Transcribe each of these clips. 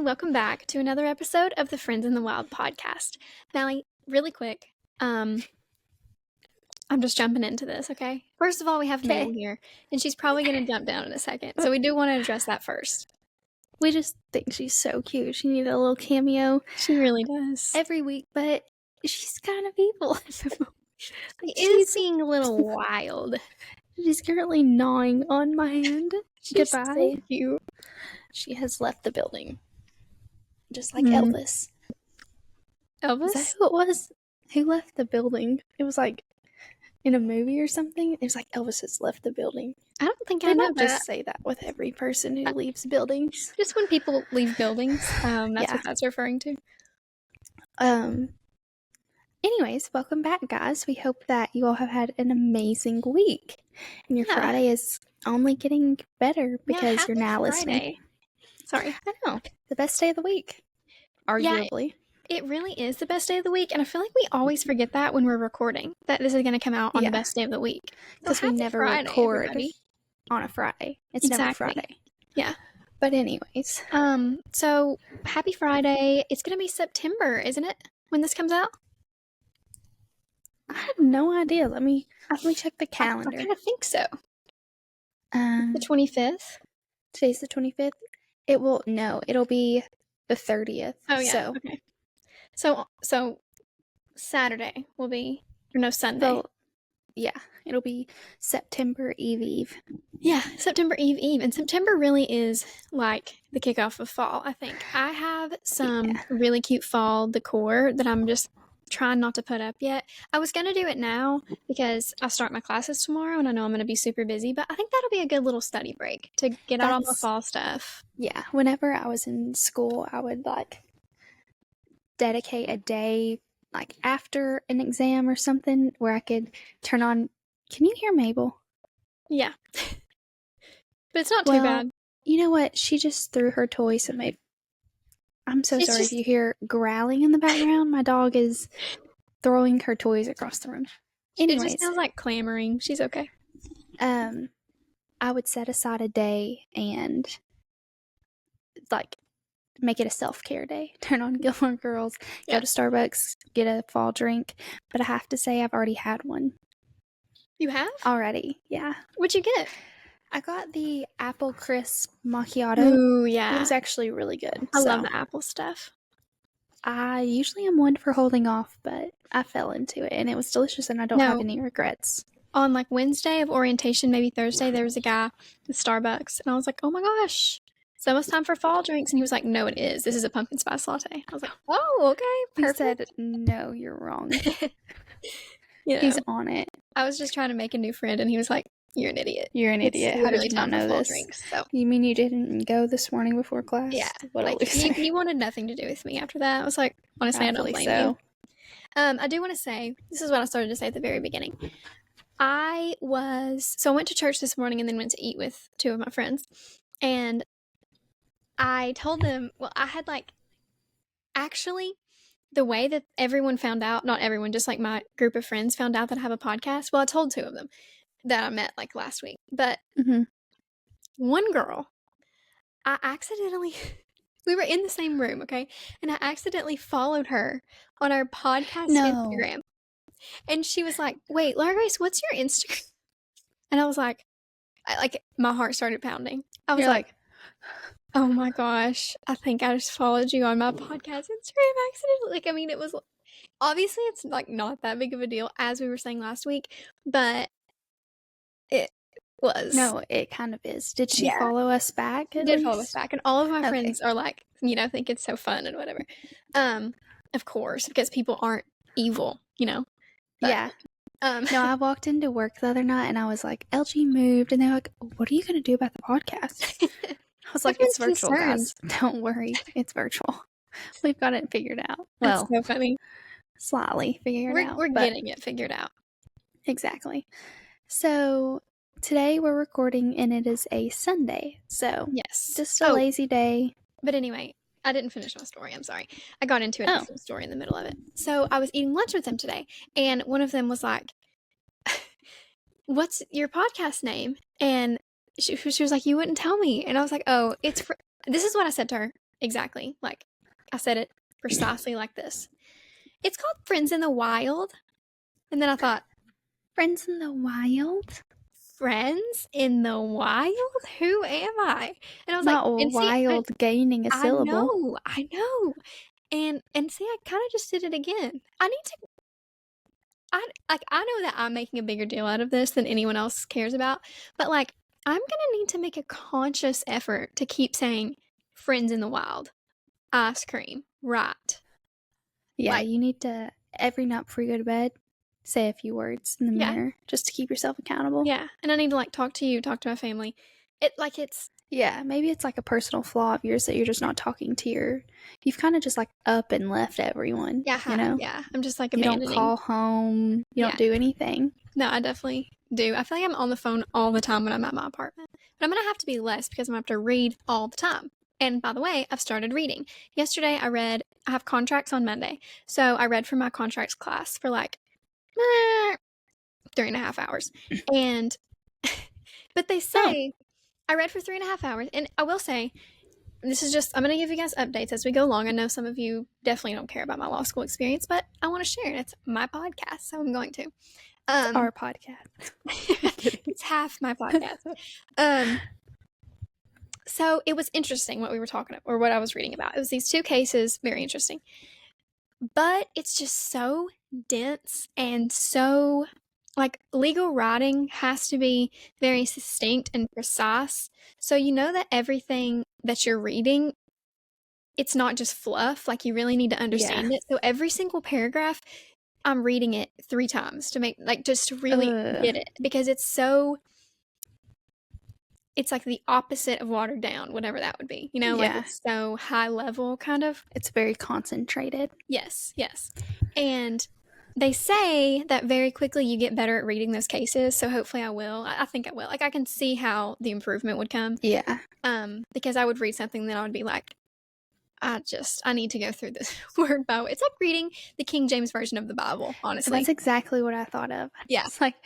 and welcome back to another episode of the Friends in the Wild podcast. Mallie, really quick, I'm just jumping into this, okay? First of all, we have Mabel here, and she's probably going to jump down in a second, so we do want to address that first. We just think she's so cute. She needed a little cameo. She really does. Every week, but she's kind of evil. She's being a little wild. She's currently gnawing on my hand. She's Goodbye. so cute. She has left the building. Just like Elvis. Elvis? Is that who it was? Who left the building? It was like in a movie or something. It was like Elvis has left the building. I don't think I They know don't that. just say that with every person who leaves buildings. Just when people leave buildings, that's what that's referring to. Anyways, welcome back, guys. We hope that you all have had an amazing week. And your Friday is only getting better because you're now listening. Sorry. I know. The best day of the week, arguably. Yeah, it really is the best day of the week. And I feel like we always forget that when we're recording, that this is going to come out on the best day of the week. Because we never record on a Friday. It's never Friday. Yeah. But anyways. So happy Friday. It's going to be September, isn't it, when this comes out? I have no idea. Let me check the calendar. I kind of think so. The 25th? Today's the 25th? It'll be the 30th. Oh, yeah. Okay. So Saturday will be, or no, Sunday. It'll be September Eve. Yeah, September Eve. And September really is like the kickoff of fall, I think. I have some really cute fall decor that I'm just trying not to put up yet. I was going to do it now because I start my classes tomorrow and I know I'm going to be super busy, but I think that'll be a good little study break to get out all the fall stuff. Yeah, whenever I was in school, I would dedicate a day after an exam or something where I could turn on. Can you hear Mabel? Yeah. But it's not too bad. You know what? She just threw her toys at me. I'm so sorry if you hear growling in the background. My dog is throwing her toys across the room. Anyways, it just sounds like clamoring. She's okay. I would set aside a day and make it a self-care day. Turn on Gilmore Girls, go to Starbucks, get a fall drink. But I have to say I've already had one. You have? Already, yeah. What'd you get? I got the apple crisp macchiato. Ooh, yeah. It was actually really good. I love the apple stuff. I usually am one for holding off, but I fell into it and it was delicious and I don't have any regrets. On Wednesday of orientation, maybe Thursday, there was a guy at Starbucks and I was like, oh my gosh, it's almost time for fall drinks. And he was like, no, it is. This is a pumpkin spice latte. I was like, oh, okay, perfect. He said, no, you're wrong. He's on it. I was just trying to make a new friend and he was like, you're an idiot. You're an idiot. How did you not know this? Drinks, so. You mean you didn't go this morning before class? Yeah. You wanted nothing to do with me after that. I was like, honestly, I don't blame you. I do want to say, this is what I started to say at the very beginning. I went to church this morning and then went to eat with two of my friends. And I told them, I had actually, the way that everyone found out, not everyone, just my group of friends found out that I have a podcast. Well, I told two of them that I met last week. But one girl, I accidentally, we were in the same room, okay? And I accidentally followed her on our podcast Instagram. And she was like, wait, Laura Grace, what's your Instagram? And I was like, my heart started pounding. I was like, oh my gosh, I think I just followed you on my podcast Instagram accidentally. It was, obviously it's not that big of a deal, as we were saying last week, but it was. No, it kind of is. Did she follow us back? She did follow us back, and all of my friends are think it's so fun and whatever. Of course, because people aren't evil, But, yeah. No, I walked into work the other night and I was like, LG moved, and they're like, what are you going to do about the podcast? I was like, it's virtual, guys. Don't worry, it's virtual. We've got it figured out. Well, that's so funny. Slightly figured out. We're getting it figured out. Exactly. So today we're recording and it is a Sunday. So yes, just a lazy day. But anyway, I didn't finish my story. I'm sorry. I got into a different story in the middle of it. So I was eating lunch with them today, and one of them was like, what's your podcast name? And she was like, you wouldn't tell me. And I was like, oh, this is what I said to her. exactly. Like, I said it precisely like this. It's called Friends in the Wild. And then I thought, Friends in the Wild? Friends in the Wild? Who am I? And I was Not like, and see, wild gaining a syllable. I know. And see, I kind of just did it again. I know that I'm making a bigger deal out of this than anyone else cares about, but like, I'm gonna need to make a conscious effort to keep saying Friends in the Wild, ice cream, right? Yeah, Like, you need to, every night before you go to bed, say a few words in the yeah, mirror just to keep yourself accountable. yeah. And I need to like talk to you, talk to my family. It's Yeah, maybe it's like a personal flaw of yours that you're just not talking to you've kind of just like up and left everyone, yeah, you know? yeah. I'm just like You don't abandoning. call home, you don't do anything. No, I definitely do. I feel like I'm on the phone all the time when I'm at my apartment. But I'm going to have to be less because I'm going to have to read all the time. And by the way, I've started reading. Yesterday I have contracts on Monday. So I read for my contracts class for like 3.5 hours. And, but they say, I read for 3.5 hours. And I will say, this is just, I'm going to give you guys updates as we go along. I know some of you definitely don't care about my law school experience, but I want to share it. It's my podcast, so I'm going to. It's our podcast. It's half my podcast. So it was interesting what we were talking about, or what I was reading about. It was these two cases, very interesting. But it's just so dense and so, like, legal writing has to be very succinct and precise. So you know that everything that you're reading, it's not just fluff. Like, you really need to understand it. So every single paragraph, I'm reading it 3 times to make, like, just to really get it, because it's like the opposite of watered down, whatever that would be, like, it's so high level, kind of. It's very concentrated. Yes. And they say that very quickly you get better at reading those cases, so hopefully I will. I think I will. Like, I can see how the improvement would come. Yeah. Because I would read something that I would be like, I need to go through this word by word. It's like reading the King James Version of the Bible, honestly. That's exactly what I thought of. Yeah. It's like,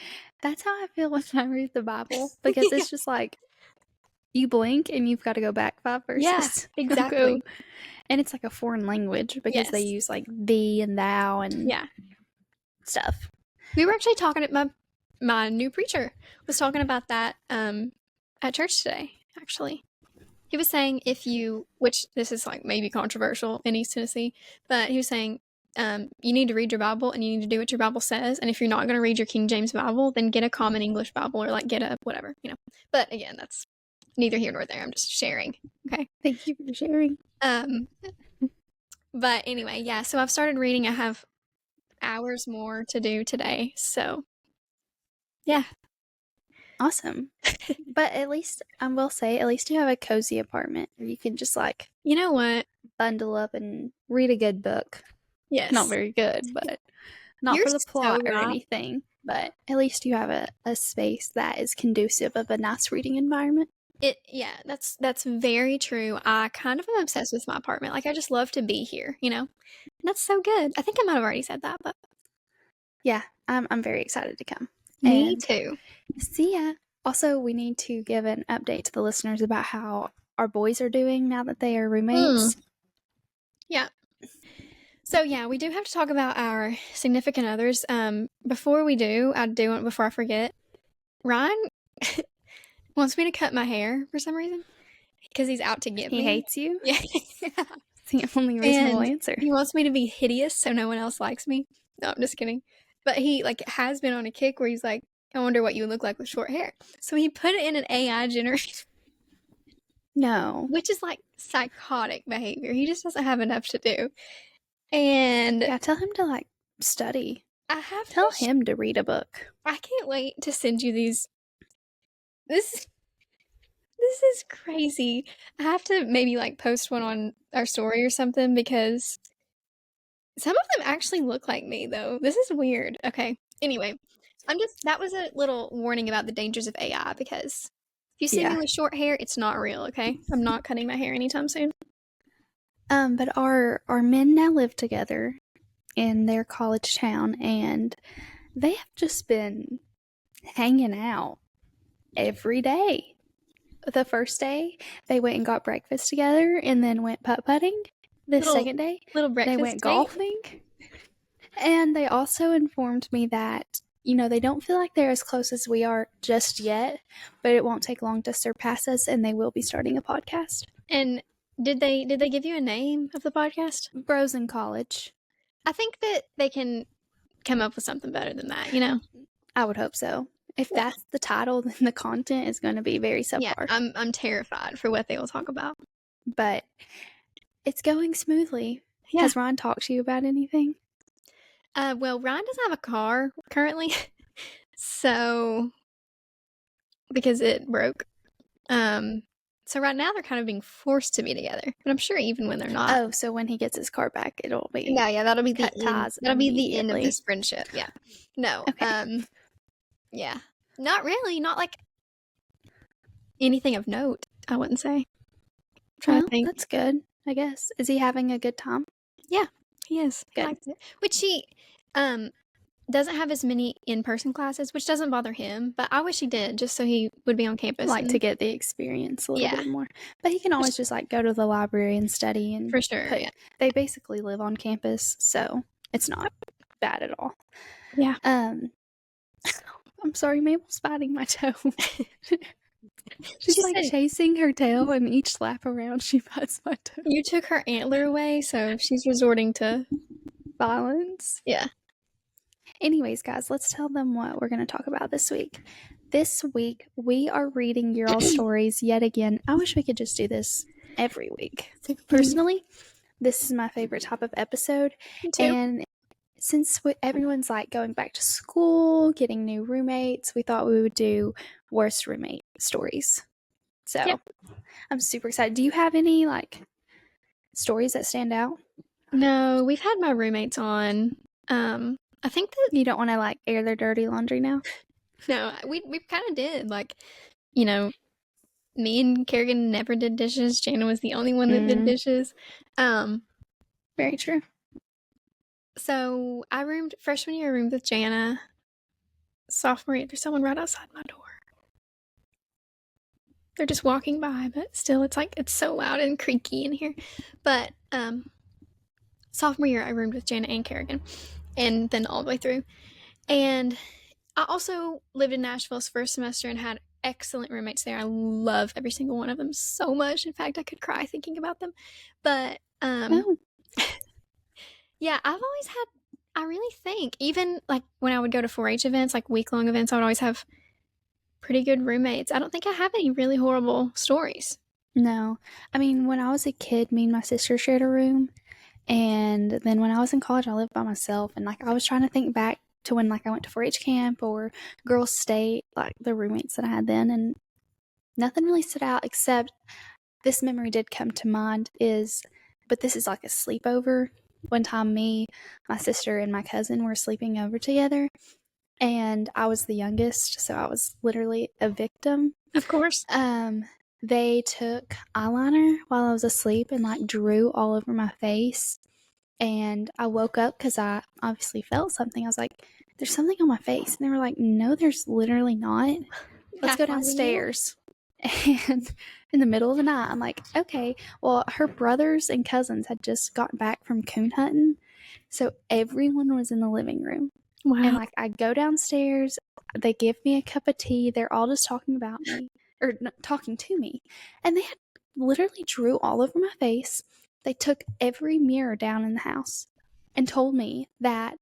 that's how I feel when I read the Bible, because it's just like, you blink and you've got to go back 5 verses. Yeah, exactly. And it's like a foreign language because they use like thee and thou and stuff. We were actually talking at my new preacher was talking about that at church today, actually. He was saying which this is like maybe controversial in East Tennessee, but he was saying you need to read your Bible and you need to do what your Bible says. And if you're not going to read your King James Bible, then get a Common English Bible or like get a whatever, But again, that's neither here nor there. I'm just sharing. Okay. Thank you for sharing. But anyway, yeah. So I've started reading. I have hours more to do today. So yeah. Awesome. But at least, I will say, at least you have a cozy apartment where you can just like, you know what? Bundle up and read a good book. Yes. Not very good, but not for the plot or anything. But at least you have a space that is conducive of a nice reading environment. That's very true. I kind of am obsessed with my apartment. Like, I just love to be here, And that's so good. I think I might have already said that, but yeah, I'm very excited to come. Me too. See ya. Also, we need to give an update to the listeners about how our boys are doing now that they are roommates. Yeah. So yeah, we do have to talk about our significant others. Before we do, before I forget, Ryan wants me to cut my hair for some reason because he's out to get me. He hates you? Yeah. It's the only reasonable answer. He wants me to be hideous so no one else likes me. No, I'm just kidding. But he has been on a kick where he's like, I wonder what you would look like with short hair. So he put it in an AI generator. No. Which is like psychotic behavior. He just doesn't have enough to do. And yeah, tell him to like study. Tell him to read a book. I can't wait to send you these. This is crazy. I have to maybe like post one on our story or something because some of them actually look like me though. This is weird. Okay. Anyway, that was a little warning about the dangers of AI because if you see me with short hair, it's not real, okay? I'm not cutting my hair anytime soon. But our men now live together in their college town, and they have just been hanging out every day. the first day, they went and got breakfast together and then went putt-putting. The second day, they went golfing. And they also informed me that, they don't feel like they're as close as we are just yet, but it won't take long to surpass us, and they will be starting a podcast. And did they give you a name of the podcast? Bros in College. I think that they can come up with something better than that, I would hope so. If that's the title, then the content is going to be very subpar. Yeah, I'm terrified for what they will talk about. But it's going smoothly. Yeah. Has Ryan talked to you about anything? Well, Ryan doesn't have a car currently, so because it broke. So right now they're kind of being forced to be together, but I'm sure even when they're not. Oh, so when he gets his car back, it'll be that'll be the end. That'll be the end of this friendship. Yeah. No. Okay. Yeah. Not really. Not like anything of note, I wouldn't say. I'm trying to think. That's good, I guess. Is he having a good time? Yeah, he is. Good. He likes it. Which he doesn't have as many in-person classes, which doesn't bother him, but I wish he did, just so he would be on campus. To get the experience a little bit more. But he can always just go to the library and study. And for sure, They basically live on campus, so it's not bad at all. Yeah. I'm sorry, Mabel's biting my toe. She's chasing her tail, and each lap around she bites my toe. You took her antler away, so she's resorting to violence. Yeah. Anyways, guys, let's tell them what we're going to talk about this week. This week, we are reading your all stories yet again. I wish we could just do this every week. Personally, this is my favorite type of episode. Me too. And since everyone's going back to school, getting new roommates, we thought we would do worst roommate stories. So I'm super excited. Do you have any stories that stand out? No, we've had my roommates on. I think that you don't want to air their dirty laundry now. No, we kind of did. Me and Kerrigan never did dishes. Jana was the only one that did dishes. Very true. So freshman year, I roomed with Jana. Sophomore year, there's someone right outside my door. They're just walking by, but still, it's so loud and creaky in here. But sophomore year, I roomed with Jana and Kerrigan, and then all the way through. And I also lived in Nashville's first semester and had excellent roommates there. I love every single one of them so much. In fact, I could cry thinking about them. But yeah, I've always had, I really think, even when I would go to 4-H events, week-long events, I would always have pretty good roommates. I don't think I have any really horrible stories. No. I mean, when I was a kid, me and my sister shared a room. And then when I was in college, I lived by myself. And I was trying to think back to when I went to 4-H camp or Girls State, the roommates that I had then. And nothing really stood out except this memory did come to mind but this is a sleepover. One time me, my sister, and my cousin were sleeping over together. And I was the youngest, so I was literally a victim. Of course. They took eyeliner while I was asleep and drew all over my face. And I woke up because I obviously felt something. I was like, there's something on my face. And they were like, no, there's literally not. Let's go downstairs. And in the middle of the night, I'm like, okay. Well, her brothers and cousins had just gotten back from coon hunting. So everyone was in the living room. Wow. And I go downstairs. They give me a cup of tea. They're all just talking about me. Or talking to me. And they had literally drew all over my face. They took every mirror down in the house and told me that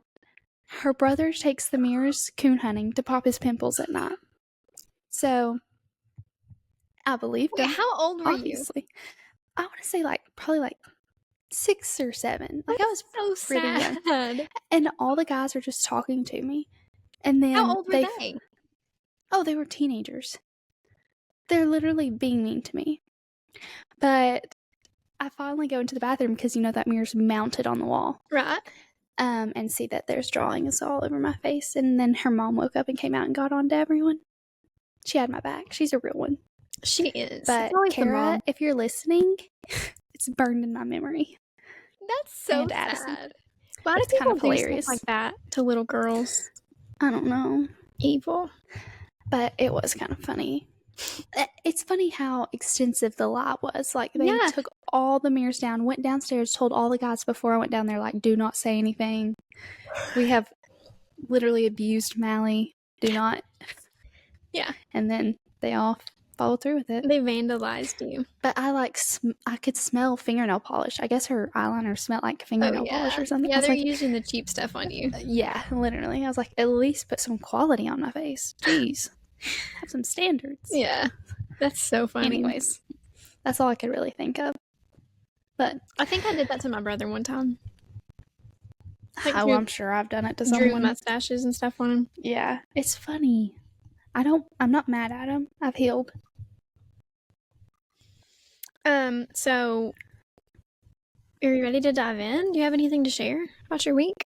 her brother takes the mirrors coon hunting to pop his pimples at night. So I believed them. How old were obviously. You? I want to say probably 6 or 7. I was so pretty young. And all the guys were just talking to me. And then how old were they? Oh, they were teenagers. They're literally being mean to me. But I finally go into the bathroom because, that mirror's mounted on the wall. Right. And see that there's drawings all over my face. And then her mom woke up and came out and got on to everyone. She had my back. She's a real one. She is. But Kara, if you're listening, it's burned in my memory. That's so sad. Why do people do stuff like that to little girls? I don't know. Evil. But it was kind of funny. It's funny how extensive the lie was. Like, they took all the mirrors down, went downstairs, told all the guys before I went down there, like, do not say anything. We have literally abused Mally. Do not. Yeah. And then they all followed through with it. They vandalized you. But I could smell fingernail polish. I guess her eyeliner smelled like fingernail polish or something. Yeah, they're using the cheap stuff on you. Yeah, literally. I was like, at least put some quality on my face. Jeez. Have some standards. Yeah. That's so funny. Anyways, that's all I could really think of. But I think I did that to my brother one time. Like I'm sure I've done it to someone. Drew mustaches and stuff on him. Yeah. It's funny. I'm not mad at him. I've healed. So are you ready to dive in? Do you have anything to share about your week?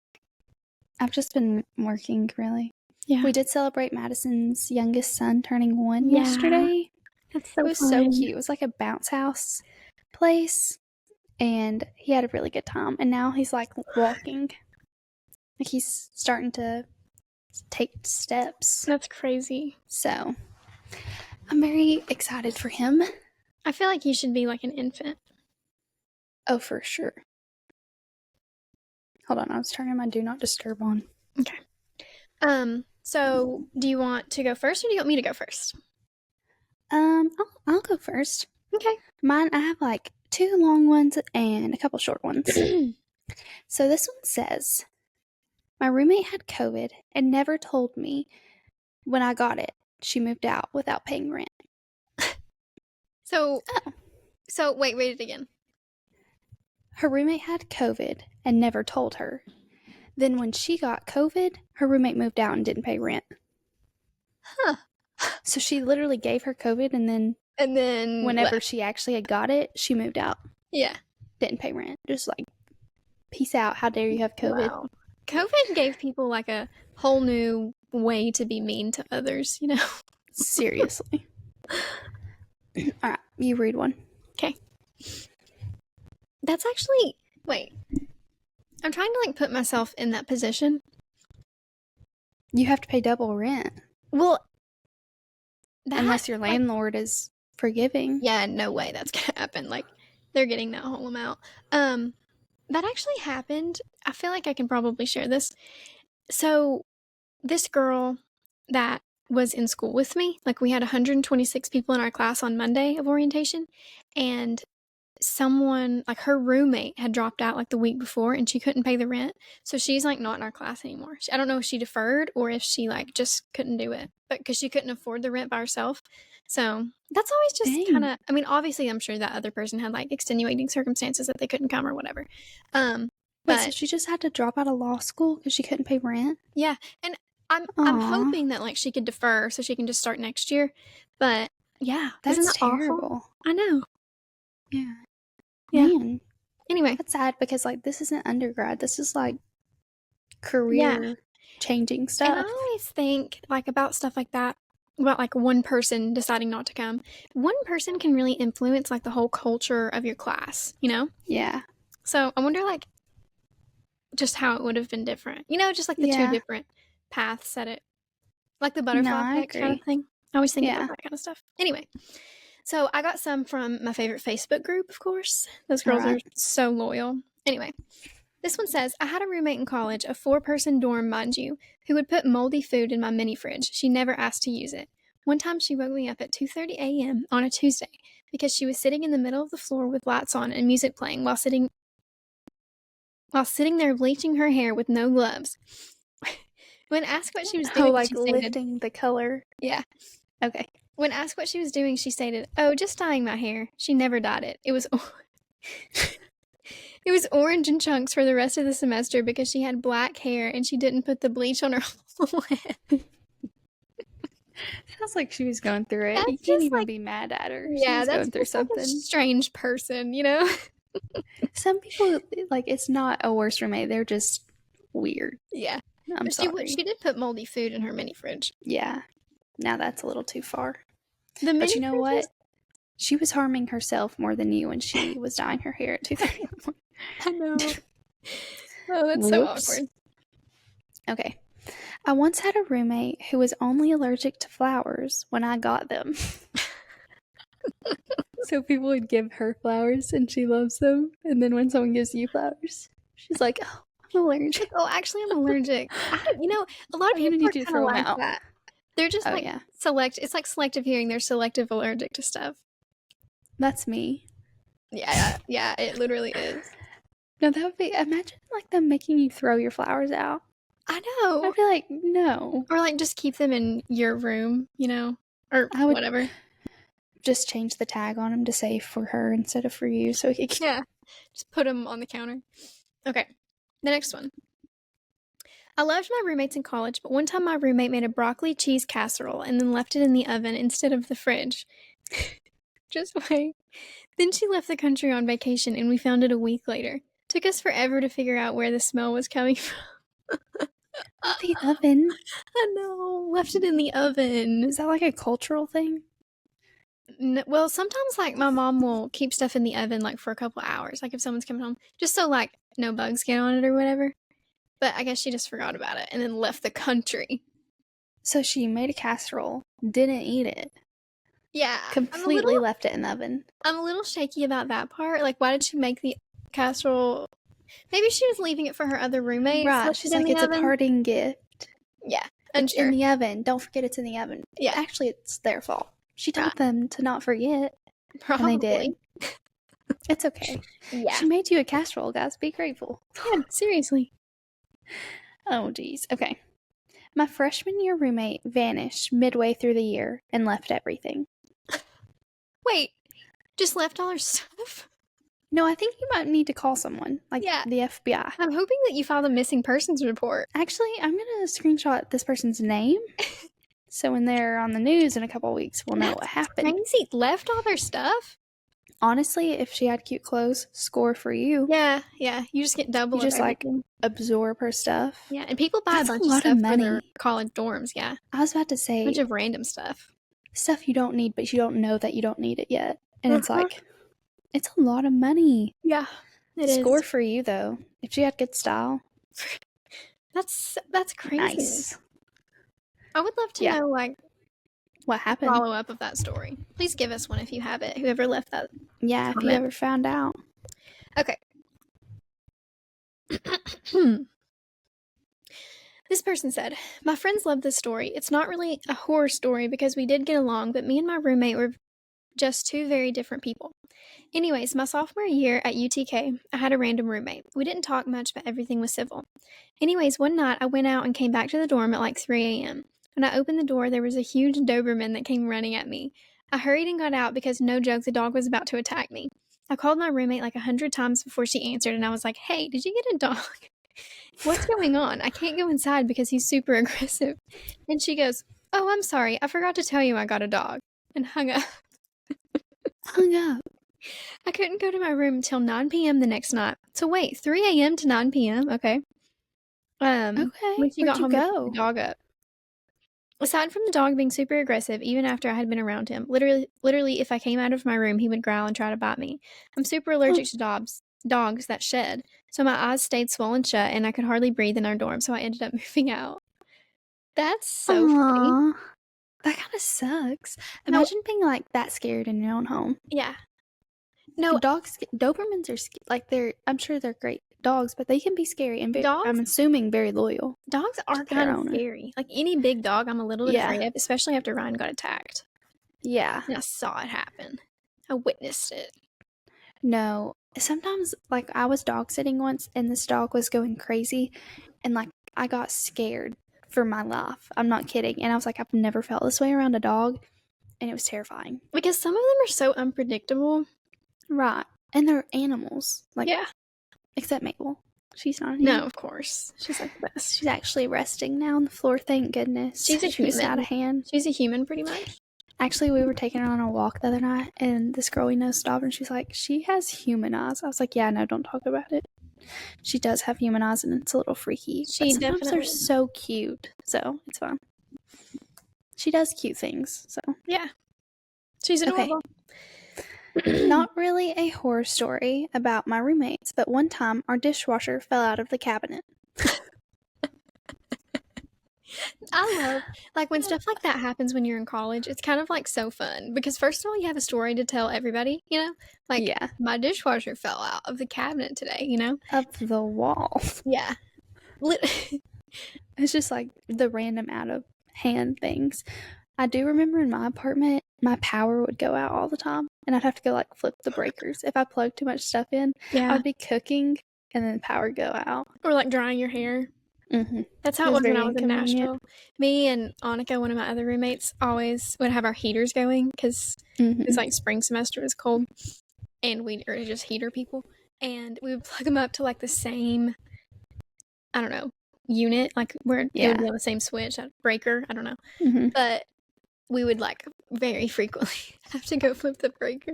I've just been working, really. Yeah. We did celebrate Madison's youngest son turning 1 yesterday. That's so It was so cute. It was like a bounce house place, and he had a really good time. And now he's like walking. Like, he's starting to take steps. That's crazy. So I'm very excited for him. I feel like he should be like an infant. Oh, for sure. Hold on, I was turning my do not disturb on. Okay. So do you want to go first, or do you want me to go first? I'll go first. Okay. Mine, I have like 2 long ones and a couple short ones. So this one says, my roommate had COVID and never told me when I got it. She moved out without paying rent. So wait, read it again. Her roommate had COVID and never told her. Then when she got COVID, her roommate moved out and didn't pay rent. Huh. So she literally gave her COVID, and then whenever she actually had got it, she moved out. Yeah. Didn't pay rent. Just like, peace out. How dare you have COVID? Wow. COVID gave people like a whole new way to be mean to others, you know? Seriously. All right, you read one. Okay. That's actually, wait. I'm trying to like put myself in that position. You have to pay double rent. Well, unless your landlord is forgiving. Yeah, no way that's gonna happen. Like, they're getting that whole amount. That actually happened. I feel like I can probably share this. So this girl that was in school with me, like, we had 126 people in our class on Monday of orientation, and someone, like, her roommate had dropped out like the week before, and she couldn't pay the rent, so she's like not in our class anymore. I don't know if she deferred or if she like just couldn't do it, but because she couldn't afford the rent by herself. So that's always just kind of, I mean, obviously I'm sure that other person had like extenuating circumstances that they couldn't come or whatever. But so she just had to drop out of law school because she couldn't pay rent? Yeah, and I'm hoping that like she could defer so she can just start next year. But yeah, that's terrible. Awful? I know. Yeah. Man. Anyway, that's sad because like this isn't undergrad. This is like career changing stuff. And I always think like about stuff like that, about like one person deciding not to come. One person can really influence like the whole culture of your class, you know? Yeah. So I wonder like just how it would have been different. You know, just like the 2 different paths at it. Like the butterfly effect kind of thing. I always think about that kind of stuff. Anyway, so I got some from my favorite Facebook group, of course. Those girls are so loyal. Anyway, this one says, I had a roommate in college, a 4-person dorm, mind you, who would put moldy food in my mini fridge. She never asked to use it. One time she woke me up at 2:30 a.m. on a Tuesday because she was sitting in the middle of the floor with lights on and music playing while sitting there bleaching her hair with no gloves. When asked what she was doing, like lifting the color. Yeah. Okay. When asked what she was doing, she stated, "Oh, just dyeing my hair. She never dyed it. It was it was orange in chunks for the rest of the semester because she had black hair and she didn't put the bleach on her whole head." Sounds like she was going through it. You can't even be mad at her. Yeah, she was going through something. Like a strange person, you know? Some people, like, it's not a worse roommate. They're just weird. Yeah. I'm sorry. She did put moldy food in her mini fridge. Yeah. Now that's a little too far. But you know what? She was harming herself more than you when she was dyeing her hair at 2:30. I know. Oh, that's so awkward. Okay. I once had a roommate who was only allergic to flowers when I got them. So people would give her flowers and she loves them. And then when someone gives you flowers, she's like, oh, I'm allergic. Oh, actually, I'm allergic. A lot of people are kind of like that. They're just select. It's like selective hearing. They're selective allergic to stuff. That's me. Yeah, it literally is. No, that would be, imagine like them making you throw your flowers out. I know. I'd be like, no. Or like just keep them in your room, or whatever. Just change the tag on them to say for her instead of for you. So yeah, just put them on the counter. Okay, the next one. I loved my roommates in college, but one time my roommate made a broccoli cheese casserole and then left it in the oven instead of the fridge. Just wait. Then she left the country on vacation and we found it a week later. Took us forever to figure out where the smell was coming from. The oven? I know. Left it in the oven. Is that like a cultural thing? Well, sometimes like my mom will keep stuff in the oven like for a couple hours, like if someone's coming home, just so like no bugs get on it or whatever. But I guess she just forgot about it and then left the country. So she made a casserole, didn't eat it. Yeah. Completely left it in the oven. I'm a little shaky about that part. Like, why did she make the casserole? Maybe she was leaving it for her other roommates. Right. She's like, it's a parting gift. Yeah. It's in the oven. Don't forget it's in the oven. Yeah. Actually, it's their fault. She told them to not forget. Probably. And they did. It's okay. Yeah. She made you a casserole, guys. Be grateful. Yeah, seriously. Oh, geez. Okay. My freshman year roommate vanished midway through the year and left everything. Wait. Just left all her stuff? No, I think you might need to call someone, like the FBI. I'm hoping that you filed a missing persons report. Actually, I'm going to screenshot this person's name. So when they're on the news in a couple of weeks, we'll know what happened. Crazy. Left all their stuff? Honestly, if she had cute clothes, score for you. Yeah. You just get double. You just everything. Like absorb her stuff. Yeah, and people buy a bunch of stuff for their college dorms. Yeah, I was about to say a bunch of random stuff you don't need, but you don't know that you don't need it yet, and it's like it's a lot of money. Yeah, it is. Score for you though. If she had good style, that's crazy. Nice. I would love to know like what happened. Follow up of that story. Please give us one if you have it. Whoever left that. Yeah, comment. If you ever found out. Okay. This person said, my friends love this story. It's not really a horror story because we did get along, but me and my roommate were just two very different people. Anyways, my sophomore year at UTK, I had a random roommate. We didn't talk much, but everything was civil. Anyways, one night I went out and came back to the dorm at like 3 a.m. When I opened the door, there was a huge Doberman that came running at me. I hurried and got out because, no joke, the dog was about to attack me. I called my roommate like 100 times before she answered, and I was like, hey, did you get a dog? What's going on? I can't go inside because he's super aggressive. And she goes, oh, I'm sorry. I forgot to tell you I got a dog. And hung up. I couldn't go to my room until 9 p.m. the next night. So wait, 3 a.m. to 9 p.m.? Okay. Okay. When she got home, I picked the dog up. Aside from the dog being super aggressive, even after I had been around him, literally, if I came out of my room, he would growl and try to bite me. I'm super allergic to dogs that shed, so my eyes stayed swollen shut, and I could hardly breathe in our dorm, so I ended up moving out. That's so funny. That kind of sucks. Imagine being like that scared in your own home. Yeah. No, Dobermans are like I'm sure they're great dogs, but they can be scary and I'm assuming very loyal. Dogs are kind of scary. Like any big dog, I'm a little bit afraid of, especially after Ryan got attacked. Yeah, and I saw it happen. I witnessed it. No, sometimes like I was dog sitting once, and this dog was going crazy, and like I got scared for my life. I'm not kidding, and I was like, I've never felt this way around a dog, and it was terrifying because some of them are so unpredictable. Right. And they're animals. Like, yeah. Except Mabel. She's not. No, of course. She's like this. She's actually resting now on the floor. Thank goodness. She's a human. She was out of hand. She's a human, pretty much. Actually, we were taking her on a walk the other night, and this girl we know stopped, and she's like, she has human eyes. I was like, yeah, no, don't talk about it. She does have human eyes, and it's a little freaky. Sometimes they're so cute, so it's fine. She does cute things, so. Yeah. She's adorable. Okay. Not really a horror story about my roommates, but one time our dishwasher fell out of the cabinet. I love, like, when stuff like that happens when you're in college, it's kind of, like, so fun because, first of all, you have a story to tell everybody, you know? Like, Yeah. my dishwasher fell out of the cabinet today, you know? Up the wall. Yeah. It's just, like, the random out of hand things. I do remember in my apartment, my power would go out all the time, and I'd have to go, like, flip the breakers. If I plugged too much stuff in, Yeah. I'd be cooking, and then the power would go out. Or, like, drying your hair. Mm-hmm. That's how it was when I was in Nashville. Me and Annika, one of my other roommates, always would have our heaters going because it was, like, spring semester, it was cold, and we were just heater people, and we would plug them up to, like, the same, I don't know, unit, like, where it would be on the same switch, breaker, I don't know. But we would, like, very frequently have to go flip the breaker.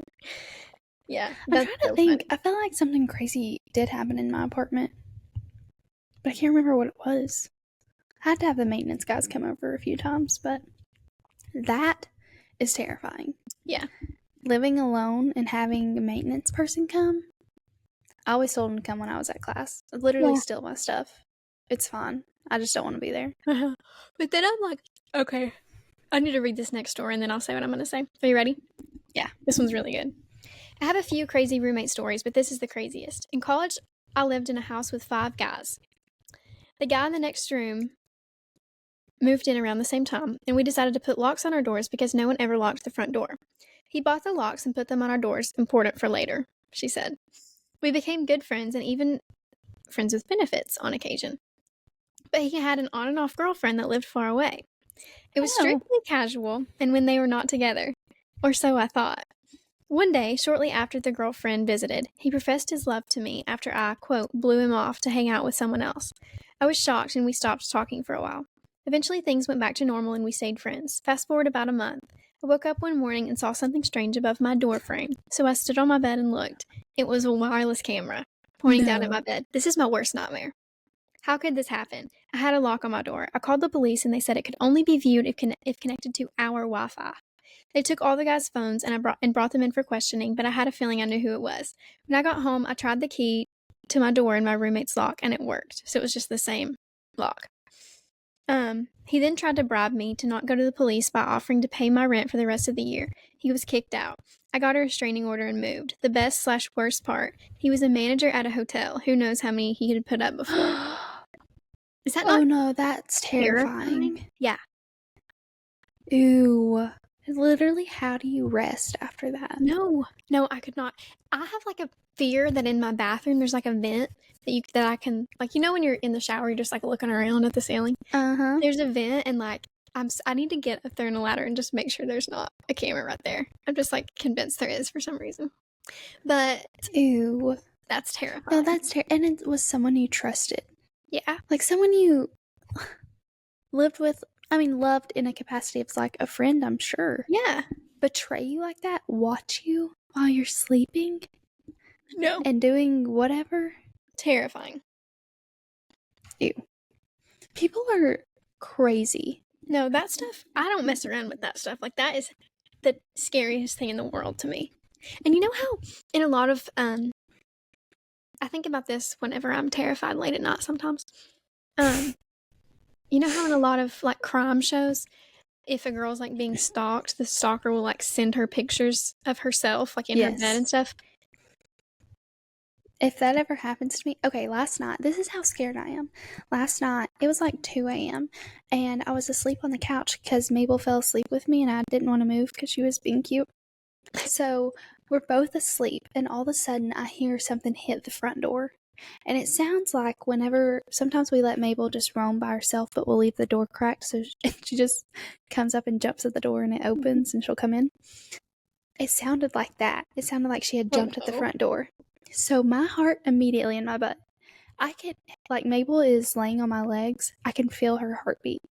Yeah. I'm trying to think. I feel like something crazy did happen in my apartment, but I can't remember what it was. I had to have the maintenance guys come over a few times, but that is terrifying. Yeah. Living alone and having a maintenance person come. I always told them to come when I was at class. Literally steal my stuff. It's fine. I just don't want to be there. But then I'm like, okay, I need to read this next story and then I'll say what I'm going to say. Are you ready? Yeah. This one's really good. I have a few crazy roommate stories, but this is the craziest. In college, I lived in a house with 5 guys. The guy in the next room moved in around the same time, and we decided to put locks on our doors because no one ever locked the front door. He bought the locks and put them on our doors, important for later, she said. We became good friends and even friends with benefits on occasion. But he had an on and off girlfriend that lived far away. It was strictly casual, and when they were not together. Or so I thought. One day, shortly after the girlfriend visited, he professed his love to me after I, quote, blew him off to hang out with someone else. I was shocked and we stopped talking for a while. Eventually, things went back to normal and we stayed friends. Fast forward about a month. I woke up one morning and saw something strange above my door frame, so I stood on my bed and looked. It was a wireless camera, pointing down at my bed. This is my worst nightmare. How could this happen? I had a lock on my door. I called the police and they said it could only be viewed if connected to our Wi-Fi. They took all the guys' phones and brought them in for questioning, but I had a feeling I knew who it was. When I got home, I tried the key to my door in my roommate's lock and it worked, so it was just the same lock. He then tried to bribe me to not go to the police by offering to pay my rent for the rest of the year. He was kicked out. I got a restraining order and moved. The best/worst part, he was a manager at a hotel. Who knows how many he had put up before. Is that not Oh no, that's terrifying. Yeah. Ew. Literally, how do you rest after that? No, I could not. I have like a fear that in my bathroom there's like a vent that I can, like, you know when you're in the shower you're just like looking around at the ceiling. There's a vent and like I need to get up there in a ladder and just make sure there's not a camera right there. I'm just like convinced there is for some reason. But ew, that's terrifying. No, that's terrible. And it was someone you trusted. Yeah, like someone you lived with. I mean, loved in a capacity of like a friend, I'm sure. Yeah. Betray you like that? Watch you while you're sleeping? No. And doing whatever? Terrifying. Ew. People are crazy. No, that stuff, I don't mess around with that stuff. Like, that is the scariest thing in the world to me. And you know how in a lot of, I think about this whenever I'm terrified late at night sometimes. You know how in a lot of, like, crime shows, if a girl's, like, being stalked, the stalker will, like, send her pictures of herself, like, in her bed and stuff? If that ever happens to me, okay, last night, this is how scared I am. Last night, it was like 2 a.m., and I was asleep on the couch because Mabel fell asleep with me, and I didn't want to move because she was being cute. So, we're both asleep, and all of a sudden, I hear something hit the front door. And it sounds like sometimes we let Mabel just roam by herself, but we'll leave the door cracked, so she just comes up and jumps at the door, and it opens, and she'll come in. It sounded like that. It sounded like she had jumped at the front door. So my heart immediately in my butt. I could, like, Mabel is laying on my legs. I can feel her heartbeat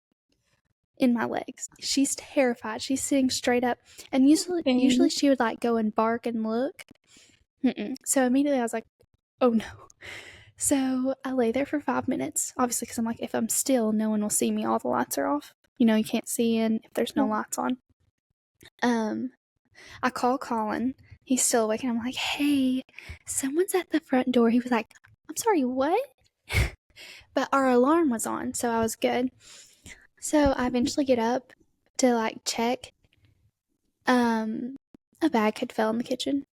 in my legs. She's terrified. She's sitting straight up. And usually she would, like, go and bark and look. So immediately I was like, oh no. So I lay there for 5 minutes. Obviously, because I'm like, if I'm still, no one will see me. All the lights are off. You know, you can't see in if there's no lights on. I call Colin. He's still awake, and I'm like, hey, someone's at the front door. He was like, I'm sorry, what? But our alarm was on, so I was good. So I eventually get up to like check. A bag had fell in the kitchen.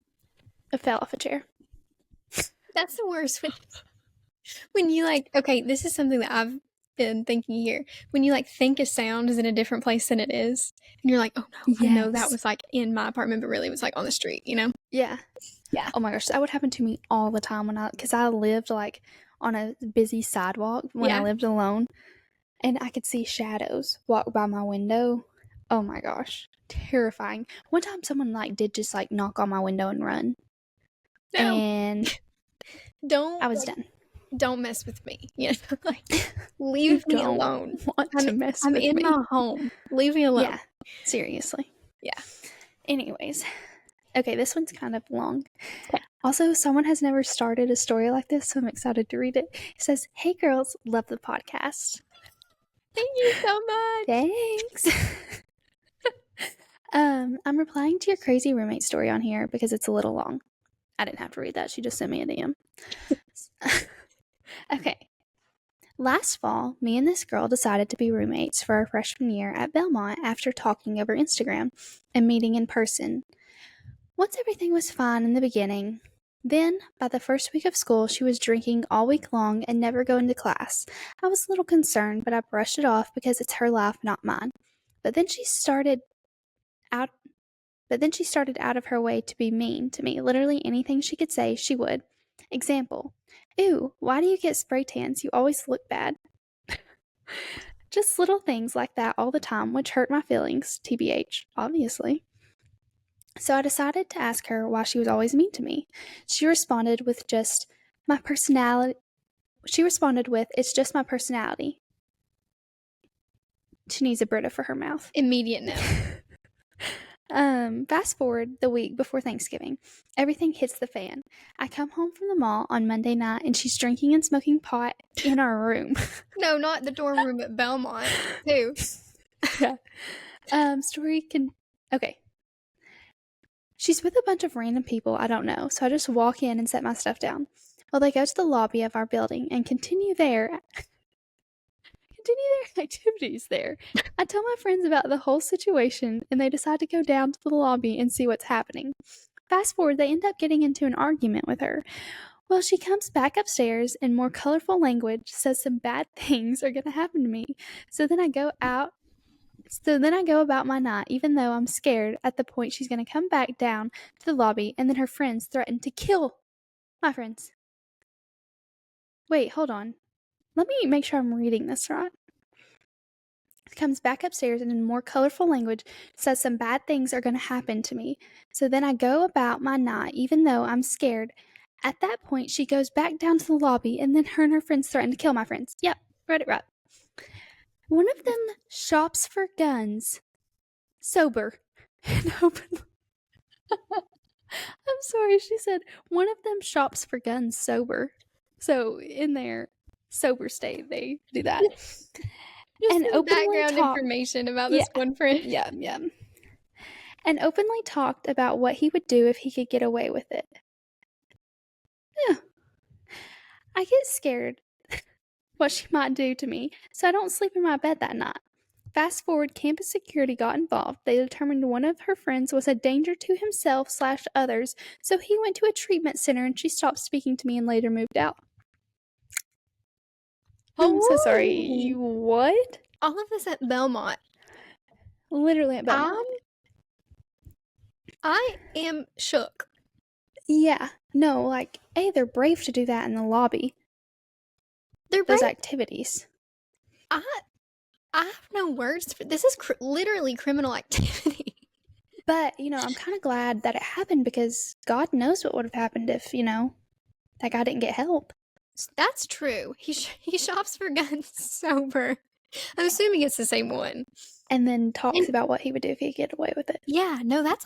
It fell off a chair. That's the worst when you like, okay, this is something that I've been thinking here. When you like think a sound is in a different place than it is, and you're like, oh no, I know that was like in my apartment, but really it was like on the street, you know? Yeah. Yeah. Oh my gosh, that would happen to me all the time because I lived like on a busy sidewalk when I lived alone, and I could see shadows walk by my window. Oh my gosh, terrifying. One time someone like did just like knock on my window and run. No. And I was done. Don't mess with me. You know, like leave me alone. I'm in my home. Leave me alone. Yeah, seriously. Yeah. Anyways, okay, this one's kind of long. Okay. Also, someone has never started a story like this, so I'm excited to read it. It says, "Hey girls, love the podcast." Thank you so much. Thanks. I'm replying to your crazy roommate story on here because it's a little long. I didn't have to read that. She just sent me a DM. Okay. Last fall, me and this girl decided to be roommates for our freshman year at Belmont after talking over Instagram and meeting in person. Once everything was fine in the beginning, then, by the first week of school, she was drinking all week long and never going to class. I was a little concerned, but I brushed it off because it's her life, not mine. But then she started out of her way to be mean to me. Literally anything she could say, she would. Example, "Ew, why do you get spray tans? You always look bad." Just little things like that all the time, which hurt my feelings, TBH, obviously. So I decided to ask her why she was always mean to me. She responded with just my personality. It's just my personality. She needs a Brita for her mouth. Immediate no. Fast forward the week before Thanksgiving. Everything hits the fan. I come home from the mall on Monday night and she's drinking and smoking pot in our room. No, not the dorm room at Belmont, too. Yeah. Okay. She's with a bunch of random people I don't know, so I just walk in and set my stuff down. Well, they go to the lobby of our building and continue their activities there. I tell my friends about the whole situation, and they decide to go down to the lobby and see what's happening. Fast forward, they end up getting into an argument with her. Well, she comes back upstairs in more colorful language, says some bad things are going to happen to me. So then I go about my night, even though I'm scared at the point she's going to come back down to the lobby, and then her friends threaten to kill my friends. Wait, hold on. Let me make sure I'm reading this right. Comes back upstairs and in more colorful language says some bad things are going to happen to me. So then I go about my night, even though I'm scared. At that point, she goes back down to the lobby, and then her and her friends threaten to kill my friends. Yep, read it right. One of them shops for guns. Sober. And open. I'm sorry, she said one of them shops for guns sober. So in their sober state, they do that. And openly background information about this one friend. Yeah. And openly talked about what he would do if he could get away with it. Yeah. I get scared what she might do to me, so I don't sleep in my bed that night. Fast forward, campus security got involved. They determined one of her friends was a danger to himself/others, so he went to a treatment center and she stopped speaking to me and later moved out. I'm so sorry. What? All of this at Belmont. Literally at Belmont. I am shook. Yeah. No, like, A, they're brave to do that in the lobby. Those activities. I have no words for this. Is literally criminal activity. But, I'm kind of glad that it happened because God knows what would have happened if, that guy didn't get help. That's true. He shops for guns sober. I'm assuming it's the same one. And then talks about what he would do if he could get away with it. Yeah, no, that's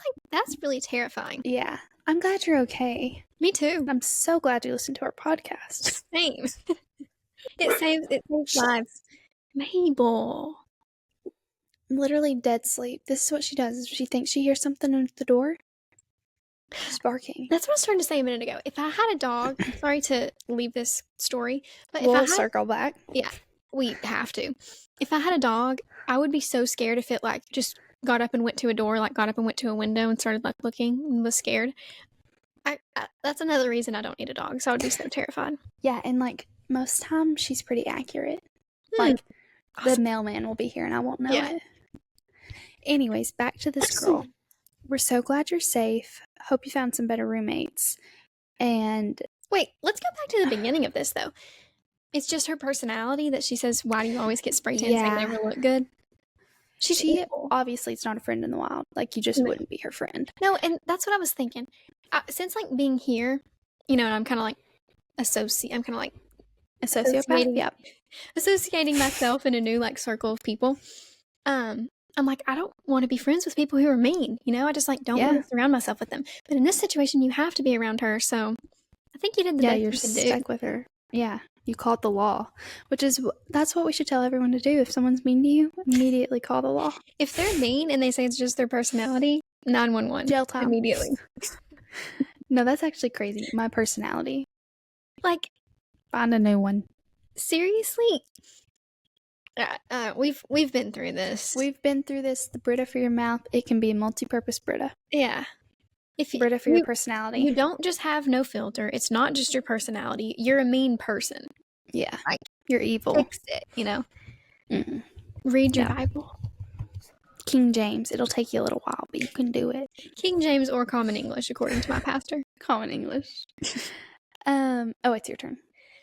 really terrifying. Yeah. I'm glad you're okay. Me too. I'm so glad you listened to our podcast. Same. It saves lives. Mabel. I'm literally dead sleep. This is what she does. She thinks she hears something at the door. She's barking. That's what I was trying to say a minute ago. If I had a dog, sorry to leave this story, but we'll circle back. Yeah, we have to. If I had a dog, I would be so scared if it like just got up and went to a door, like got up and went to a window and started like looking and was scared. That's another reason I don't need a dog. So I would be so terrified. Yeah, and like most times she's pretty accurate. Like the mailman will be here and I won't know it. Anyways, back to this girl. We're so glad you're safe. Hope you found some better roommates. And wait, let's go back to the beginning of this though. It's just her personality that she says, "Why do you always get spray tans? They never look good." She obviously is not a friend in the wild. Like you just wouldn't be her friend. No, and that's what I was thinking. Since like being here, you know, and I'm kind of like I'm kind of like a sociopath. Yep. Associating myself in a new like circle of people. I'm like, I don't want to be friends with people who are mean. You know, I just like don't want to surround myself with them. But in this situation, you have to be around her. So I think you did the best you could do. Yeah, you're stuck with her. Yeah, you called the law, that's what we should tell everyone to do. If someone's mean to you, immediately call the law. If they're mean and they say it's just their personality, 911. Jail time. Immediately. No, that's actually crazy. My personality. Like, find a new one. Seriously? We've been through this. We've been through this. The Brita for your mouth. It can be a multi-purpose Brita. Yeah. Brita for your personality. You don't just have no filter. It's not just your personality. You're a mean person. Yeah. Like, you're evil. Fix it, you know? Mm-mm. Read your Bible. King James. It'll take you a little while, but you can do it. King James or Common English, according to my pastor. Common English. Oh, it's your turn.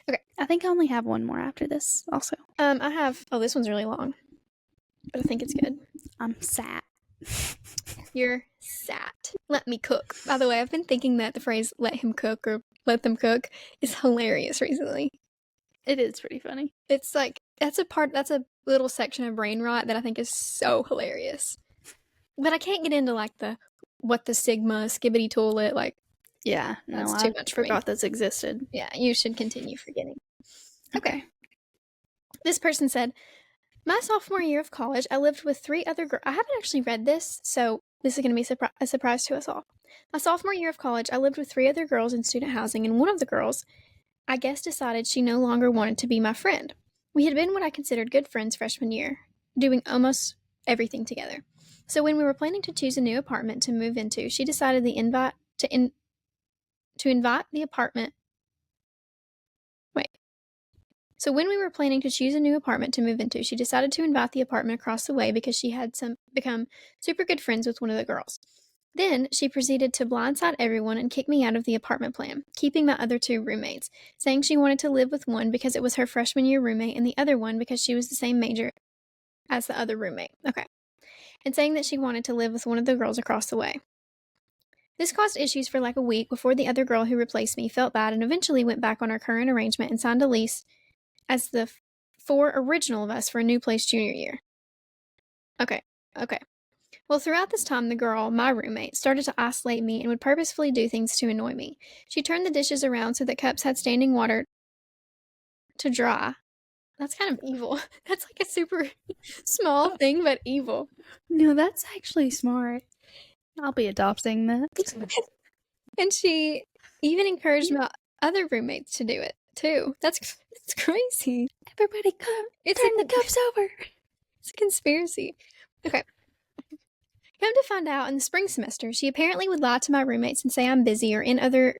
Okay. I think I only have one more after this also. I have, this one's really long, but I think it's good. I'm sat. You're sat. Let me cook. By the way, I've been thinking that the phrase let him cook or let them cook is hilarious recently. It is pretty funny. It's like, that's a little section of brain rot that I think is so hilarious. But I can't get into like what the sigma skibbity toilet, like, yeah, that's too much for me. Forgot this existed. Yeah, you should continue forgetting. Okay. This person said, my sophomore year of college, I lived with 3 other girls. I haven't actually read this, so this is going to be a surprise to us all. My sophomore year of college, I lived with 3 other girls in student housing, and one of the girls, I guess, decided she no longer wanted to be my friend. We had been what I considered good friends freshman year, doing almost everything together. So when we were planning to choose a new apartment to move into, she decided to invite the apartment. So when we were planning to choose a new apartment to move into, she decided to invite the apartment across the way because she had become super good friends with one of the girls. Then she proceeded to blindside everyone and kick me out of the apartment plan, keeping my other 2 roommates, saying she wanted to live with one because it was her freshman year roommate and the other one because she was the same major as the other roommate. Okay. And saying that she wanted to live with one of the girls across the way. This caused issues for like a week before the other girl who replaced me felt bad and eventually went back on our current arrangement and signed a lease as the 4 original of us for a new place junior year. Okay. Well, throughout this time, the girl, my roommate, started to isolate me and would purposefully do things to annoy me. She turned the dishes around so that cups had standing water to dry. That's kind of evil. That's like a super small thing, but evil. No, that's actually smart. I'll be adopting that. And she even encouraged my other roommates to do it, too. That's crazy. Everybody come. Turn the cups over. It's a conspiracy. Okay. Come to find out, in the spring semester, she apparently would lie to my roommates and say I'm busy or in other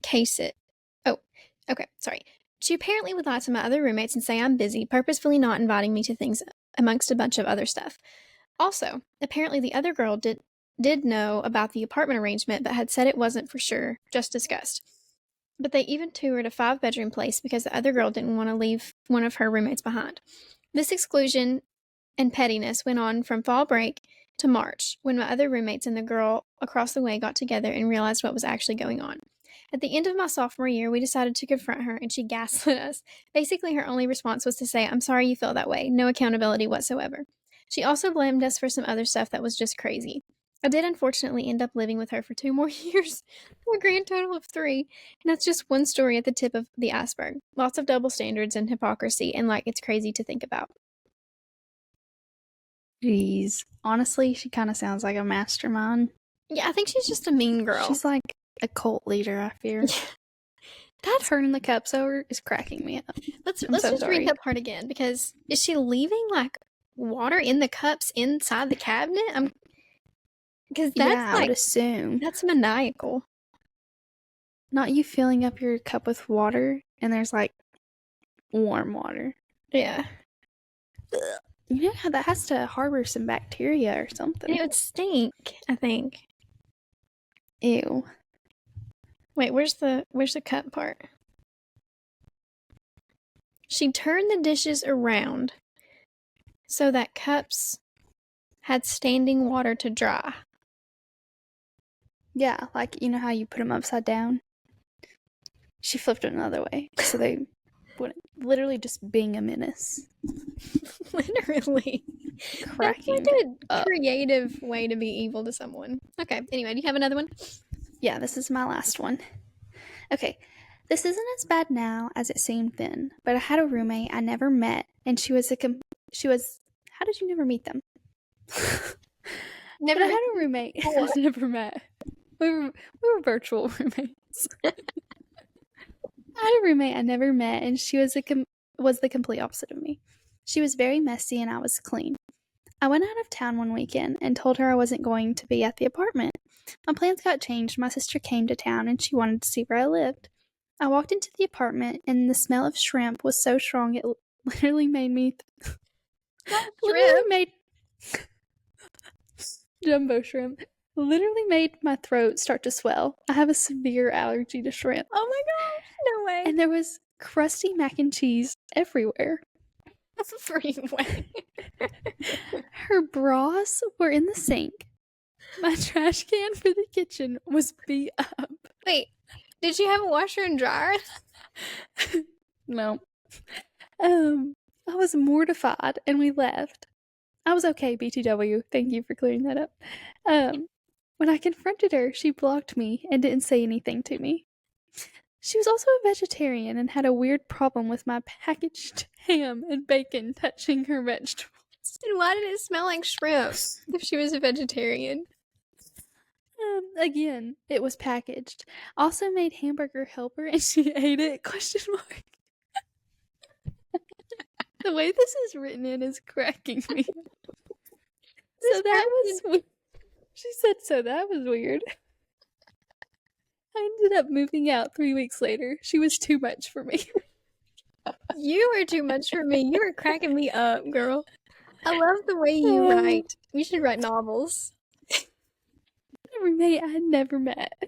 cases. Oh, okay, sorry. She apparently would lie to my other roommates and say I'm busy, purposefully not inviting me to things amongst a bunch of other stuff. Also, apparently the other girl did know about the apartment arrangement, but had said it wasn't for sure, just discussed. But they even toured a 5-bedroom place because the other girl didn't want to leave one of her roommates behind. This exclusion and pettiness went on from fall break to March, when my other roommates and the girl across the way got together and realized what was actually going on. At the end of my sophomore year, we decided to confront her, and she gaslit us. Basically, her only response was to say, I'm sorry you feel that way. No accountability whatsoever. She also blamed us for some other stuff that was just crazy. I did unfortunately end up living with her for 2 more years, a grand total of 3, and that's just one story at the tip of the iceberg. Lots of double standards and hypocrisy, and it's crazy to think about. Jeez. Honestly, she kind of sounds like a mastermind. Yeah, I think she's just a mean girl. She's like a cult leader, I fear. That's turning the cups over is cracking me up. Let's just read that part again, because is she leaving water in the cups inside the cabinet? Because that's I would assume. That's maniacal. Not you filling up your cup with water and there's like warm water. Yeah. You know how that has to harbor some bacteria or something. And it would stink, I think. Ew. Wait, where's the cup part? She turned the dishes around so that cups had standing water to dry. Yeah, like, you know how you put them upside down? She flipped it another way, so they wouldn't. Literally just being a menace. Literally. Cracking. That's like a creative way to be evil to someone. Okay, anyway, do you have another one? Yeah, this is my last one. Okay, this isn't as bad now as it seemed then, but I had a roommate I never met, and she was how did you never meet them? Never. But I had a roommate I never met. We were virtual roommates. I had a roommate I never met, and she was the complete opposite of me. She was very messy, and I was clean. I went out of town one weekend and told her I wasn't going to be at the apartment. My plans got changed. My sister came to town, and she wanted to see where I lived. I walked into the apartment, and the smell of shrimp was so strong it literally made me... Jumbo shrimp. Literally made my throat start to swell. I have a severe allergy to shrimp. Oh my gosh, no way. And there was crusty mac and cheese everywhere. Everywhere. Her bras were in the sink. My trash can for the kitchen was beat up. Wait, did you have a washer and dryer? No. I was mortified and we left. I was okay, BTW. Thank you for clearing that up. When I confronted her, she blocked me and didn't say anything to me. She was also a vegetarian and had a weird problem with my packaged ham and bacon touching her vegetables. And why did it smell like shrimp if she was a vegetarian? Again, it was packaged. Also made hamburger helper and she ate it, question mark. The way this is written in is cracking me. So that was weird. She said, so that was weird. I ended up moving out 3 weeks later. She was too much for me. You were too much for me. You were cracking me up, girl. I love the way you write. You should write novels. A roommate I had never met. I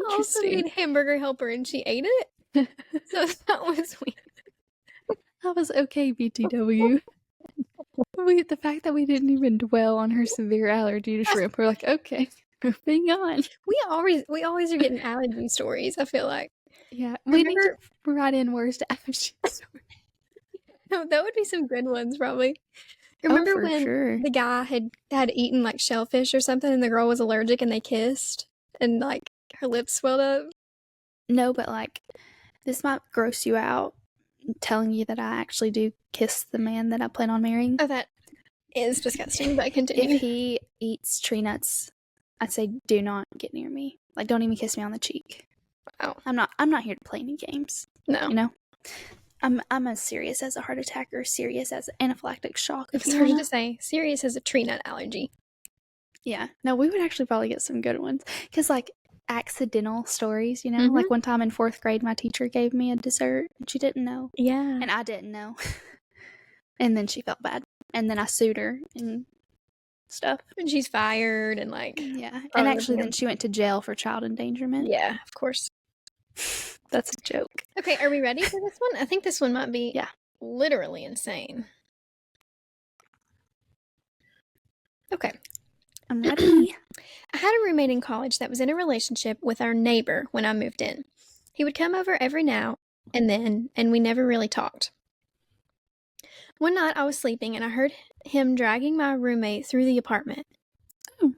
also made hamburger helper and she ate it. So that was weird. I was okay, BTW. The fact that we didn't even dwell on her severe allergy to shrimp, we're like, okay, moving on. We always are getting allergy stories, I feel like. Yeah, we need to write in worst allergy stories. No, that would be some good ones, probably. Remember when the guy had eaten like shellfish or something and the girl was allergic and they kissed and like her lips swelled up? No, but like this might gross you out, telling you that I actually do kiss the man that I plan on marrying. Oh, that is disgusting, but continue. If he eats tree nuts, I'd say do not get near me. Like, don't even kiss me on the cheek. Oh. I'm not here to play any games. No. You know? I'm as serious as a heart attack or serious as anaphylactic shock. It's hard to say. Serious as a tree nut allergy. Yeah. No, we would actually probably get some good ones. Because, like, accidental stories, you know? Like, one time in 4th grade, my teacher gave me a dessert, and she didn't know. Yeah. And I didn't know. And then she felt bad. And then I sued her and stuff. And she's fired and, like... Yeah. And actually, then she went to jail for child endangerment. Yeah, of course. That's a joke. Okay, are we ready for this one? I think this one might be literally insane. Okay. I'm ready. I had a roommate in college that was in a relationship with our neighbor when I moved in. He would come over every now and then, and we never really talked. One night I was sleeping and I heard him dragging my roommate through the apartment. Oh.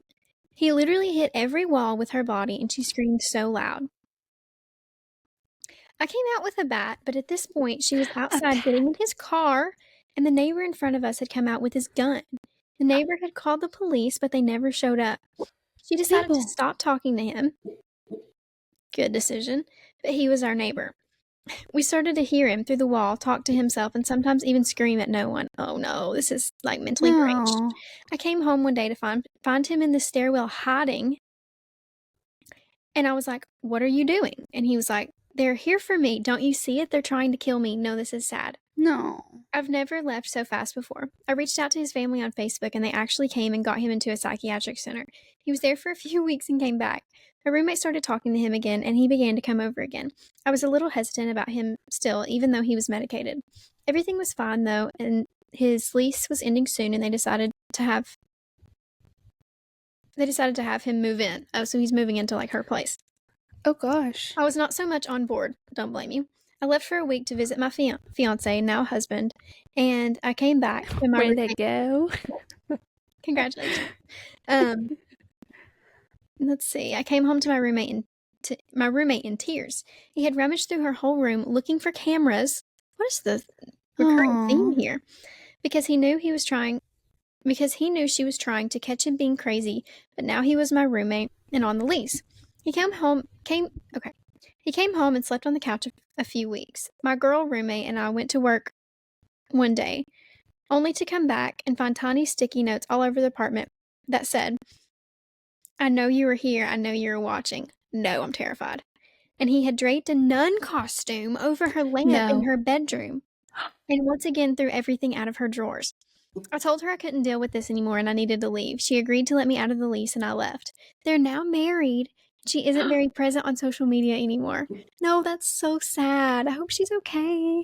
He literally hit every wall with her body and she screamed so loud. I came out with a bat, but at this point she was outside getting in his car and the neighbor in front of us had come out with his gun. The neighbor had called the police, but they never showed up. She decided to stop talking to him. Good decision. But he was our neighbor. We started to hear him through the wall talk to himself and sometimes even scream at no one. Oh no, this is like mentally deranged. No. I came home one day to find him in the stairwell hiding. And I was like, "What are you doing?" And he was like, "They're here for me. Don't you see it? They're trying to kill me. No, this is sad." No. I've never left so fast before. I reached out to his family on Facebook and they actually came and got him into a psychiatric center. He was there for a few weeks and came back. My roommate started talking to him again and he began to come over again. I was a little hesitant about him still, even though he was medicated. Everything was fine though, and his lease was ending soon and they decided to have him move in. Oh, so he's moving into like her place. Oh gosh. I was not so much on board. Don't blame you. I left for a week to visit my fiance, now husband, and I came back. To my Way to go. Congratulations. Let's see. I came home to my roommate in tears. He had rummaged through her whole room looking for cameras. What is the recurring theme here? Because he knew she was trying to catch him being crazy, but now he was my roommate and on the lease. He came home and slept on the couch a few weeks. My girl roommate and I went to work one day, only to come back and find tiny sticky notes all over the apartment that said, "I know you were here. I know you were watching. No, I'm terrified." And he had draped a nun costume over her lamp in her bedroom and once again threw everything out of her drawers. I told her I couldn't deal with this anymore and I needed to leave. She agreed to let me out of the lease and I left. They're now married. She isn't very present on social media anymore. No, that's so sad. I hope she's okay.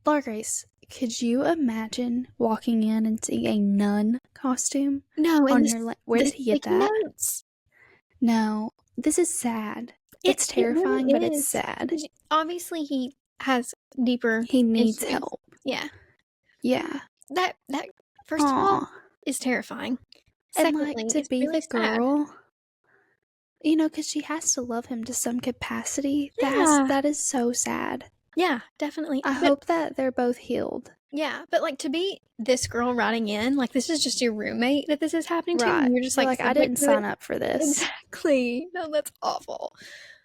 Laura Grace, could you imagine walking in and seeing a nun costume? No, on your where did he get that? Notes. No, this is sad. It's terrifying, but it's sad. Obviously, he has deeper. He needs help. Yeah. Yeah. That first of all is terrifying. And secondly, to be really the girl, you know, because she has to love him to some capacity. Yeah. That is so sad. Yeah, definitely. I hope that they're both healed. Yeah, but like to be this girl writing in, like this is just your roommate that this is happening to, and you're just like I didn't sign up for this. Exactly. No, that's awful.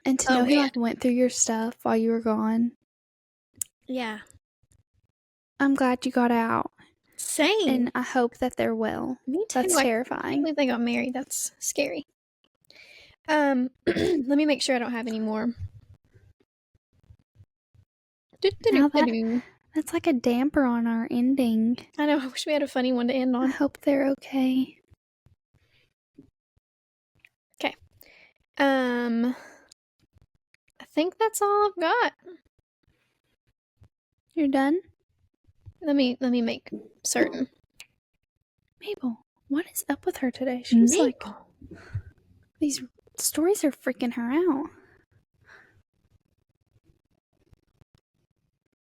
And to know he like went through your stuff while you were gone. Yeah. I'm glad you got out. Same. And I hope that they're well. Me too. That's terrifying. I can't believe they got married. That's scary. Let me make sure I don't have any more. That's like a damper on our ending. I know. I wish we had a funny one to end on. I hope they're okay. Okay. I think that's all I've got. You're done? Let me make certain. Mabel, what is up with her today? She's like, these stories are freaking her out.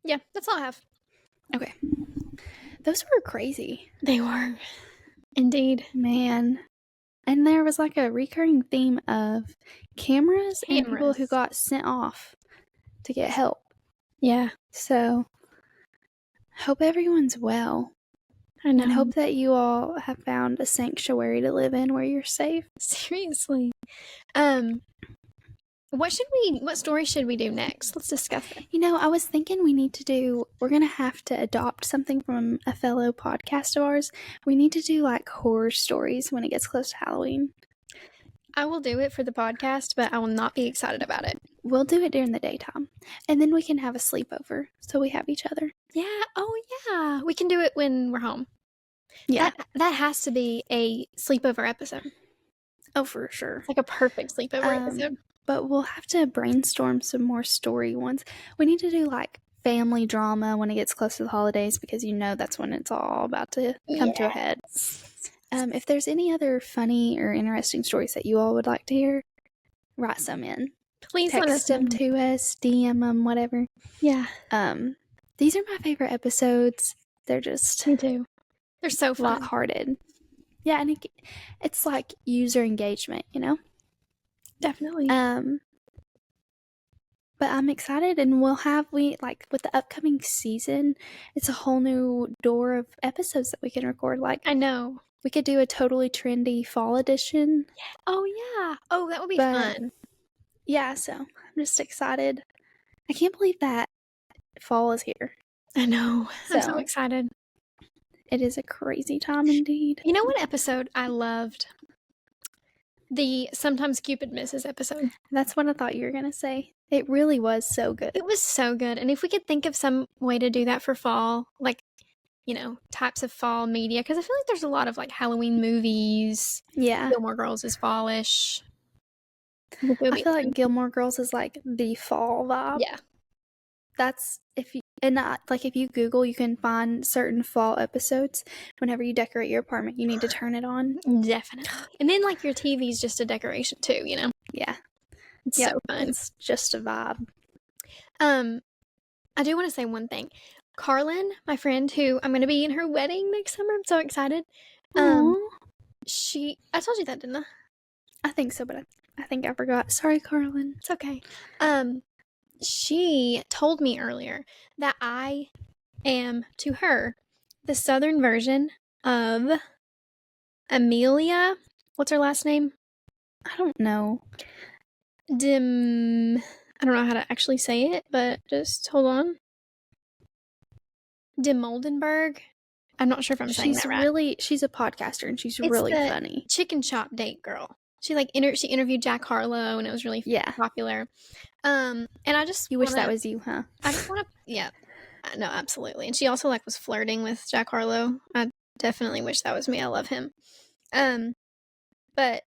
Yeah, that's all I have. Okay. Those were crazy. They were. Indeed. Man. And there was like a recurring theme of cameras and people who got sent off to get help. Yeah. So, hope everyone's well. I know. And hope that you all have found a sanctuary to live in where you're safe. Seriously. What story should we do next? Let's discuss it. You know, I was thinking we're going to have to adopt something from a fellow podcast of ours. We need to do like horror stories when it gets close to Halloween. I will do it for the podcast, but I will not be excited about it. We'll do it during the daytime. And then we can have a sleepover so we have each other. Yeah. Oh, yeah. We can do it when we're home. Yeah. That has to be a sleepover episode. Oh, for sure. Like a perfect sleepover episode. But we'll have to brainstorm some more story ones. We need to do like family drama when it gets close to the holidays because you know that's when it's all about to come to a head. If there's any other funny or interesting stories that you all would like to hear, write some in. Please text them to us, DM them, whatever. Yeah. These are my favorite episodes. They're just me too. They're so fun. Lighthearted. Yeah, and it's like user engagement, you know? Definitely. But I'm excited, and with the upcoming season, it's a whole new door of episodes that we can record. Like, I know. We could do a totally trendy fall edition. Oh, yeah. Oh, that would be fun. Yeah, so I'm just excited. I can't believe that fall is here. I know. I'm so excited. It is a crazy time indeed. You know what episode I loved? The Sometimes Cupid Misses episode. That's what I thought you were going to say. It really was so good. It was so good. And if we could think of some way to do that for fall, like, you know, types of fall media, because I feel like there's a lot of like Halloween movies. Yeah. Gilmore Girls is fallish. I feel like Gilmore Girls is like the fall vibe. Yeah. That's if you Google, you can find certain fall episodes. Whenever you decorate your apartment, you need to turn it on. Definitely. And then like your TV's just a decoration too, you know? Yeah. It's so fun. It's just a vibe. I do want to say one thing. Carlin, my friend who I'm going to be in her wedding next summer. I'm so excited. I told you that, didn't I? I think so, but I think I forgot. Sorry, Carlin. It's okay. She told me earlier that I am, to her, the southern version of Amelia. What's her last name? I don't know. I don't know how to actually say it, but just hold on. Moldenberg. I'm not sure if I'm saying that right. She's a podcaster and she's really funny. Chicken shop date girl. She she interviewed Jack Harlow and it was really popular. And I just wish that was you, huh? I just want to, yeah, no, absolutely. And she also like was flirting with Jack Harlow. I definitely wish that was me. I love him. But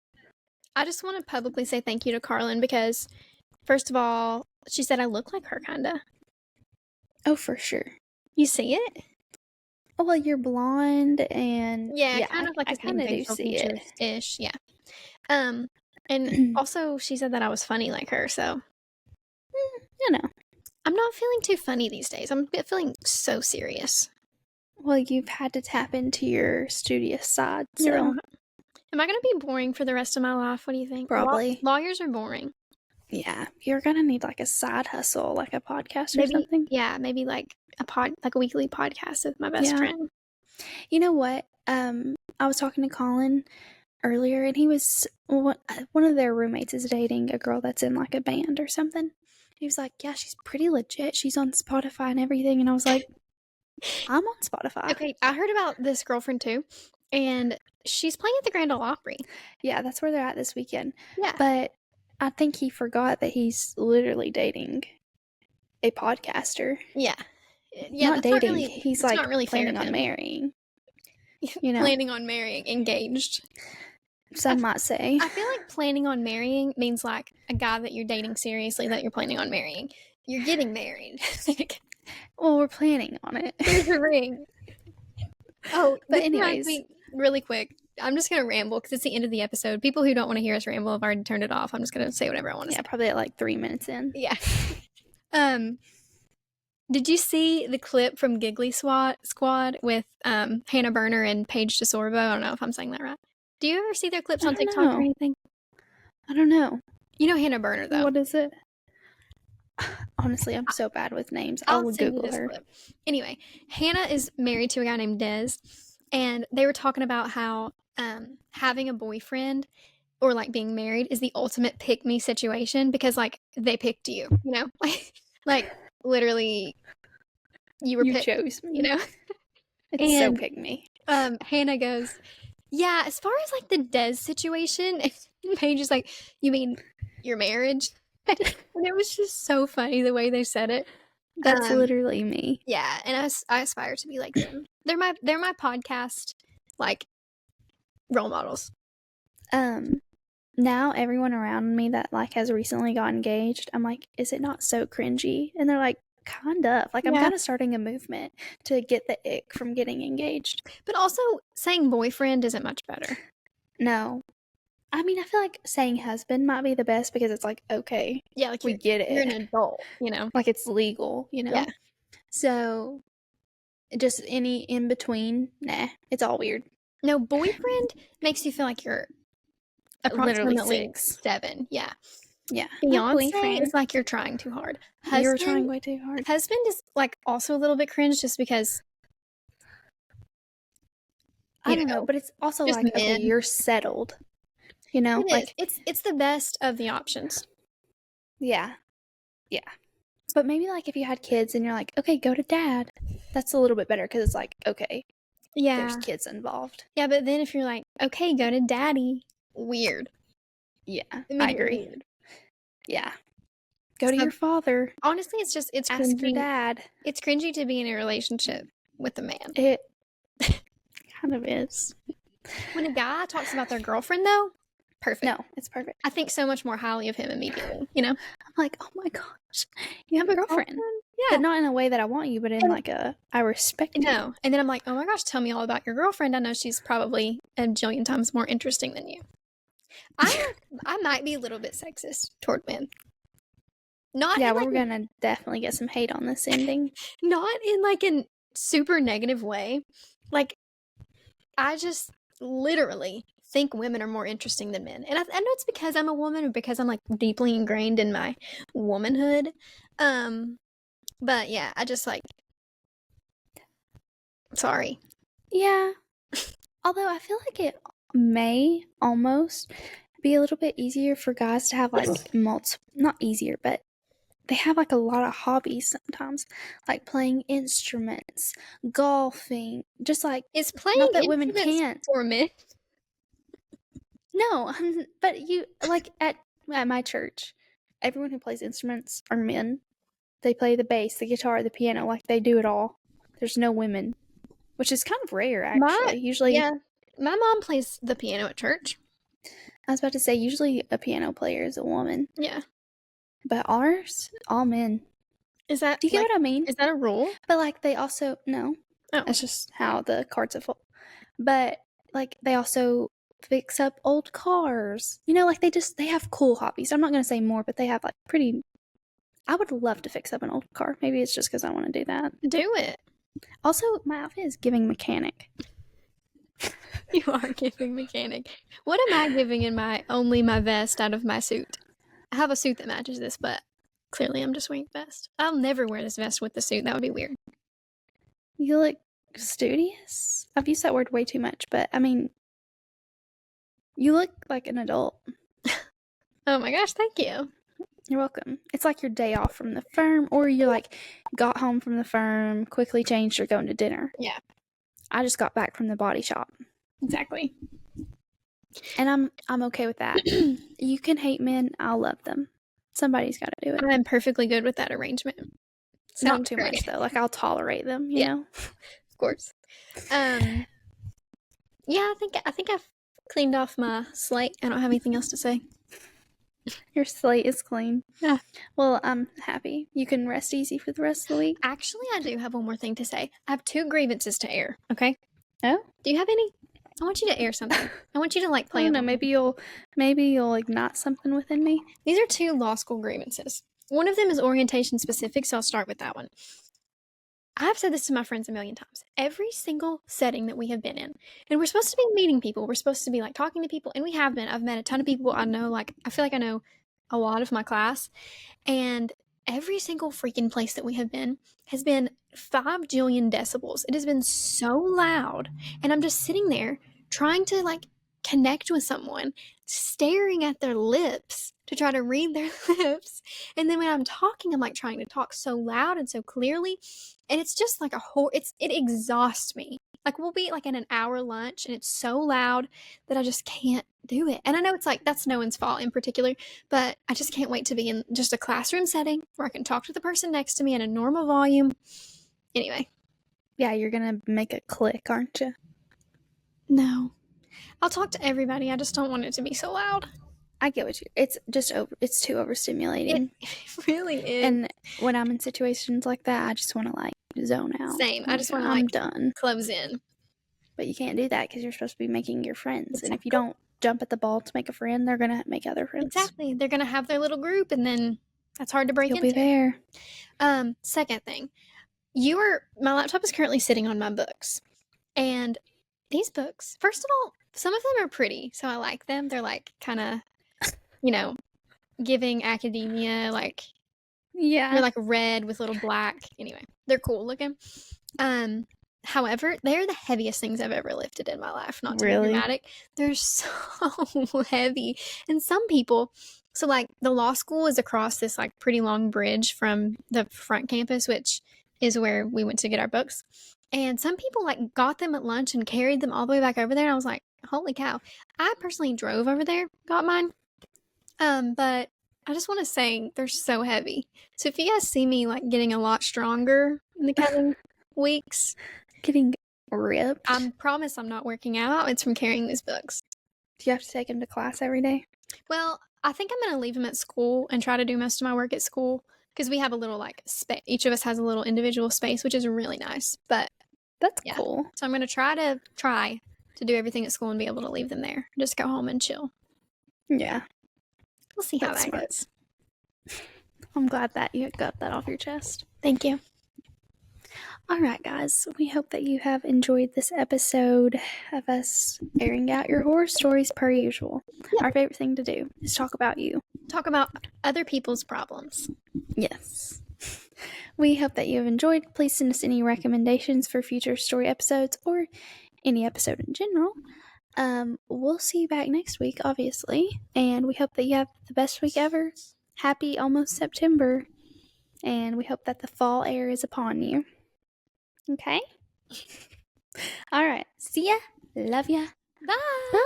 I just want to publicly say thank you to Carlin because, first of all, she said I look like her, kinda. Oh, for sure. You see it? Oh, well, you're blonde and kind of like I kind of do see it ish, yeah. And also she said that I was funny like her, so you know, I'm not feeling too funny these days. I'm feeling so serious. Well, you've had to tap into your studious side, so. Yeah. Am I going to be boring for the rest of my life? What do you think? Probably. Lawyers are boring. Yeah, you're going to need like a side hustle, like a podcast or something. Yeah, maybe like a weekly podcast with my best friend. You know what? I was talking to Colin earlier, and he was one of their roommates is dating a girl that's in like a band or something. He was like, yeah, she's pretty legit. She's on Spotify and everything. And I was like, I'm on Spotify. Okay, I heard about this girlfriend too, and she's playing at the Grand Ole Opry. Yeah, that's where they're at this weekend. Yeah. But I think he forgot that he's literally dating a podcaster. Yeah. Yeah, not dating. He's like not really planning on marrying. You know, planning on marrying, engaged. Some might say. I feel like planning on marrying means like a guy that you're dating seriously that you're planning on marrying. You're getting married. Well, we're planning on it. Here's your ring. Oh, but anyways, really quick. I'm just gonna ramble because it's the end of the episode. People who don't want to hear us ramble have already turned it off. I'm just gonna say whatever I want to say. Yeah, probably at like 3 minutes in. Yeah. Did you see the clip from Giggly Squad with Hannah Berner and Paige DeSorbo? I don't know if I'm saying that right. Do you ever see their clips on TikTok or anything? I don't know. You know Hannah Berner, though. What is it? Honestly, I'm so bad with names. I'll Google her. Clip. Anyway, Hannah is married to a guy named Des, and they were talking about how having a boyfriend or like being married is the ultimate pick me situation because like they picked you, you know, like literally you chose me, you know. It's so pick me. Hannah goes, yeah, as far as like the Des situation, Paige is like, you mean your marriage? And it was just so funny the way they said it. That's literally me. Yeah, and I aspire to be like them. They're my podcast like role models. Now everyone around me that like has recently got engaged, I'm like, is it not so cringy? And they're like, kind of. Like I'm kind of starting a movement to get the ick from getting engaged. But also saying boyfriend isn't much better. No. I mean, I feel like saying husband might be the best because it's like, okay. Yeah, like we get it. You're an adult, you know? Like it's legal, you know? Yeah. So just any in between, nah, it's all weird. No, boyfriend makes you feel like you're approximately 7. Yeah. Yeah. Fiance is like you're trying too hard. You're trying way too hard. Husband is like also a little bit cringe just because I don't know, but it's also like okay, you're settled. You know, it's the best of the options. Yeah. Yeah. But maybe, like, if you had kids and you're like, okay, go to dad, that's a little bit better because it's like, okay, there's kids involved. Yeah, but then if you're like, okay, go to daddy, weird. Yeah, I agree. Weird. Yeah. Go to your father. Honestly, it's ask cringy. your dad. It's cringy to be in a relationship with a man. It kind of is. When a guy talks about their girlfriend, though, perfect. No, it's perfect. I think so much more highly of him immediately, you know? I'm like, oh my gosh, you have a girlfriend. Yeah. But not in a way that I want you, but in like I respect you. No. And then I'm like, oh my gosh, tell me all about your girlfriend. I know she's probably a jillion times more interesting than you. I might be a little bit sexist toward men. Yeah, we're gonna definitely get some hate on this ending. Not in like a super negative way. Like, I just literally think women are more interesting than men. And I know it's because I'm a woman or because I'm like deeply ingrained in my womanhood. But yeah, I just like, sorry. Yeah. Although I feel like it may almost be a little bit easier for guys to have like not easier, but they have like a lot of hobbies sometimes, like playing instruments, golfing, just like is playing not that women can't for men. No, but you like at my church, everyone who plays instruments are men. They play the bass, the guitar, the piano, like they do it all. There's no women, which is kind of rare actually. Usually, yeah, my mom plays the piano at church. I was about to say usually a piano player is a woman. Yeah. But ours, all men. Is that? Do you get what I mean? Is that a rule? But like they also no. Oh. That's just how the cards have fallen. But like they also fix up old cars. You know, like they have cool hobbies. I'm not gonna say more, but they have like pretty. I would love to fix up an old car. Maybe it's just because I want to do that. Do it. Also, my outfit is giving mechanic. You are giving mechanic. What am I giving in my vest out of my suit? I have a suit that matches this, but clearly I'm just wearing the vest. I'll never wear this vest with the suit. That would be weird. You look studious. I've used that word way too much, but I mean, you look like an adult. Oh my gosh, thank you. You're welcome. It's like your day off from the firm, or you like got home from the firm, quickly changed, or going to dinner. Yeah. I just got back from the body shop. Exactly. And I'm okay with that. You can hate men, I'll love them. Somebody's got to do it. I'm perfectly good with that arrangement. Not too much though. Like I'll tolerate them, you know. Of course. Yeah, I think I've cleaned off my slate. I don't have anything else to say. Your slate is clean. Yeah. Well, I'm happy. You can rest easy for the rest of the week. Actually, I do have one more thing to say. I have 2 grievances to air, okay? Oh? Do you have any? I want you to air something. I want you to like play. I don't know, maybe you'll ignite something within me. These are 2 law school grievances. One of them is orientation specific, so I'll start with that one. I've said this to my friends a million times. Every single setting that we have been in, and we're supposed to be meeting people, we're supposed to be like talking to people, and we have been. I've met a ton of people. I feel like I know a lot of my class, and every single freaking place that we have been has been 5 jillion decibels. It has been so loud, and I'm just sitting there trying to like connect with someone, staring at their lips to try to read their lips. And then when I'm talking, I'm like trying to talk so loud and so clearly. And it's just like it exhausts me. Like we'll be like in an hour lunch and it's so loud that I just can't do it. And I know it's like, that's no one's fault in particular, but I just can't wait to be in just a classroom setting where I can talk to the person next to me at a normal volume. Anyway. Yeah, you're going to make it click, aren't you? No. I'll talk to everybody. I just don't want it to be so loud. I get what it's too overstimulating. It really is. And when I'm in situations like that, I just want to like zone out. Same. I just want to I'm done. Close in. But you can't do that because you're supposed to be making your friends. Exactly. And if you don't jump at the ball to make a friend, they're going to make other friends. Exactly. They're going to have their little group and then that's hard to break into. You'll be there. Second thing, my laptop is currently sitting on my books. And these books, first of all, some of them are pretty, so I like them. They're like kind of, giving academia, like, yeah, they're like red with little black. Anyway, they're cool looking. However, they're the heaviest things I've ever lifted in my life. Not to be dramatic. They're so heavy. And some people So, like, the law school is across this, like, pretty long bridge from the front campus, which is where we went to get our books. And some people, like, got them at lunch and carried them all the way back over there. And I was like, holy cow. I personally drove over there, got mine. But I just want to say they're so heavy. So if you guys see me, like, getting a lot stronger in the coming weeks, getting ripped, I promise I'm not working out. It's from carrying these books. Do you have to take them to class every day? Well, I think I'm going to leave them at school and try to do most of my work at school because we have a little, like, space. Each of us has a little individual space, which is really nice. But that's cool. So I'm going to try to do everything at school and be able to leave them there. Just go home and chill. Yeah. We'll see how that goes. I'm glad that you got that off your chest. Thank you. All right, guys. We hope that you have enjoyed this episode of us airing out your horror stories per usual. Yeah. Our favorite thing to do is talk about you. Talk about other people's problems. Yes. We hope that you have enjoyed. Please send us any recommendations for future story episodes or any episode in general. We'll see you back next week, obviously. And we hope that you have the best week ever. Happy almost September. And we hope that the fall air is upon you. Okay? All right. See ya. Love ya. Bye. Bye.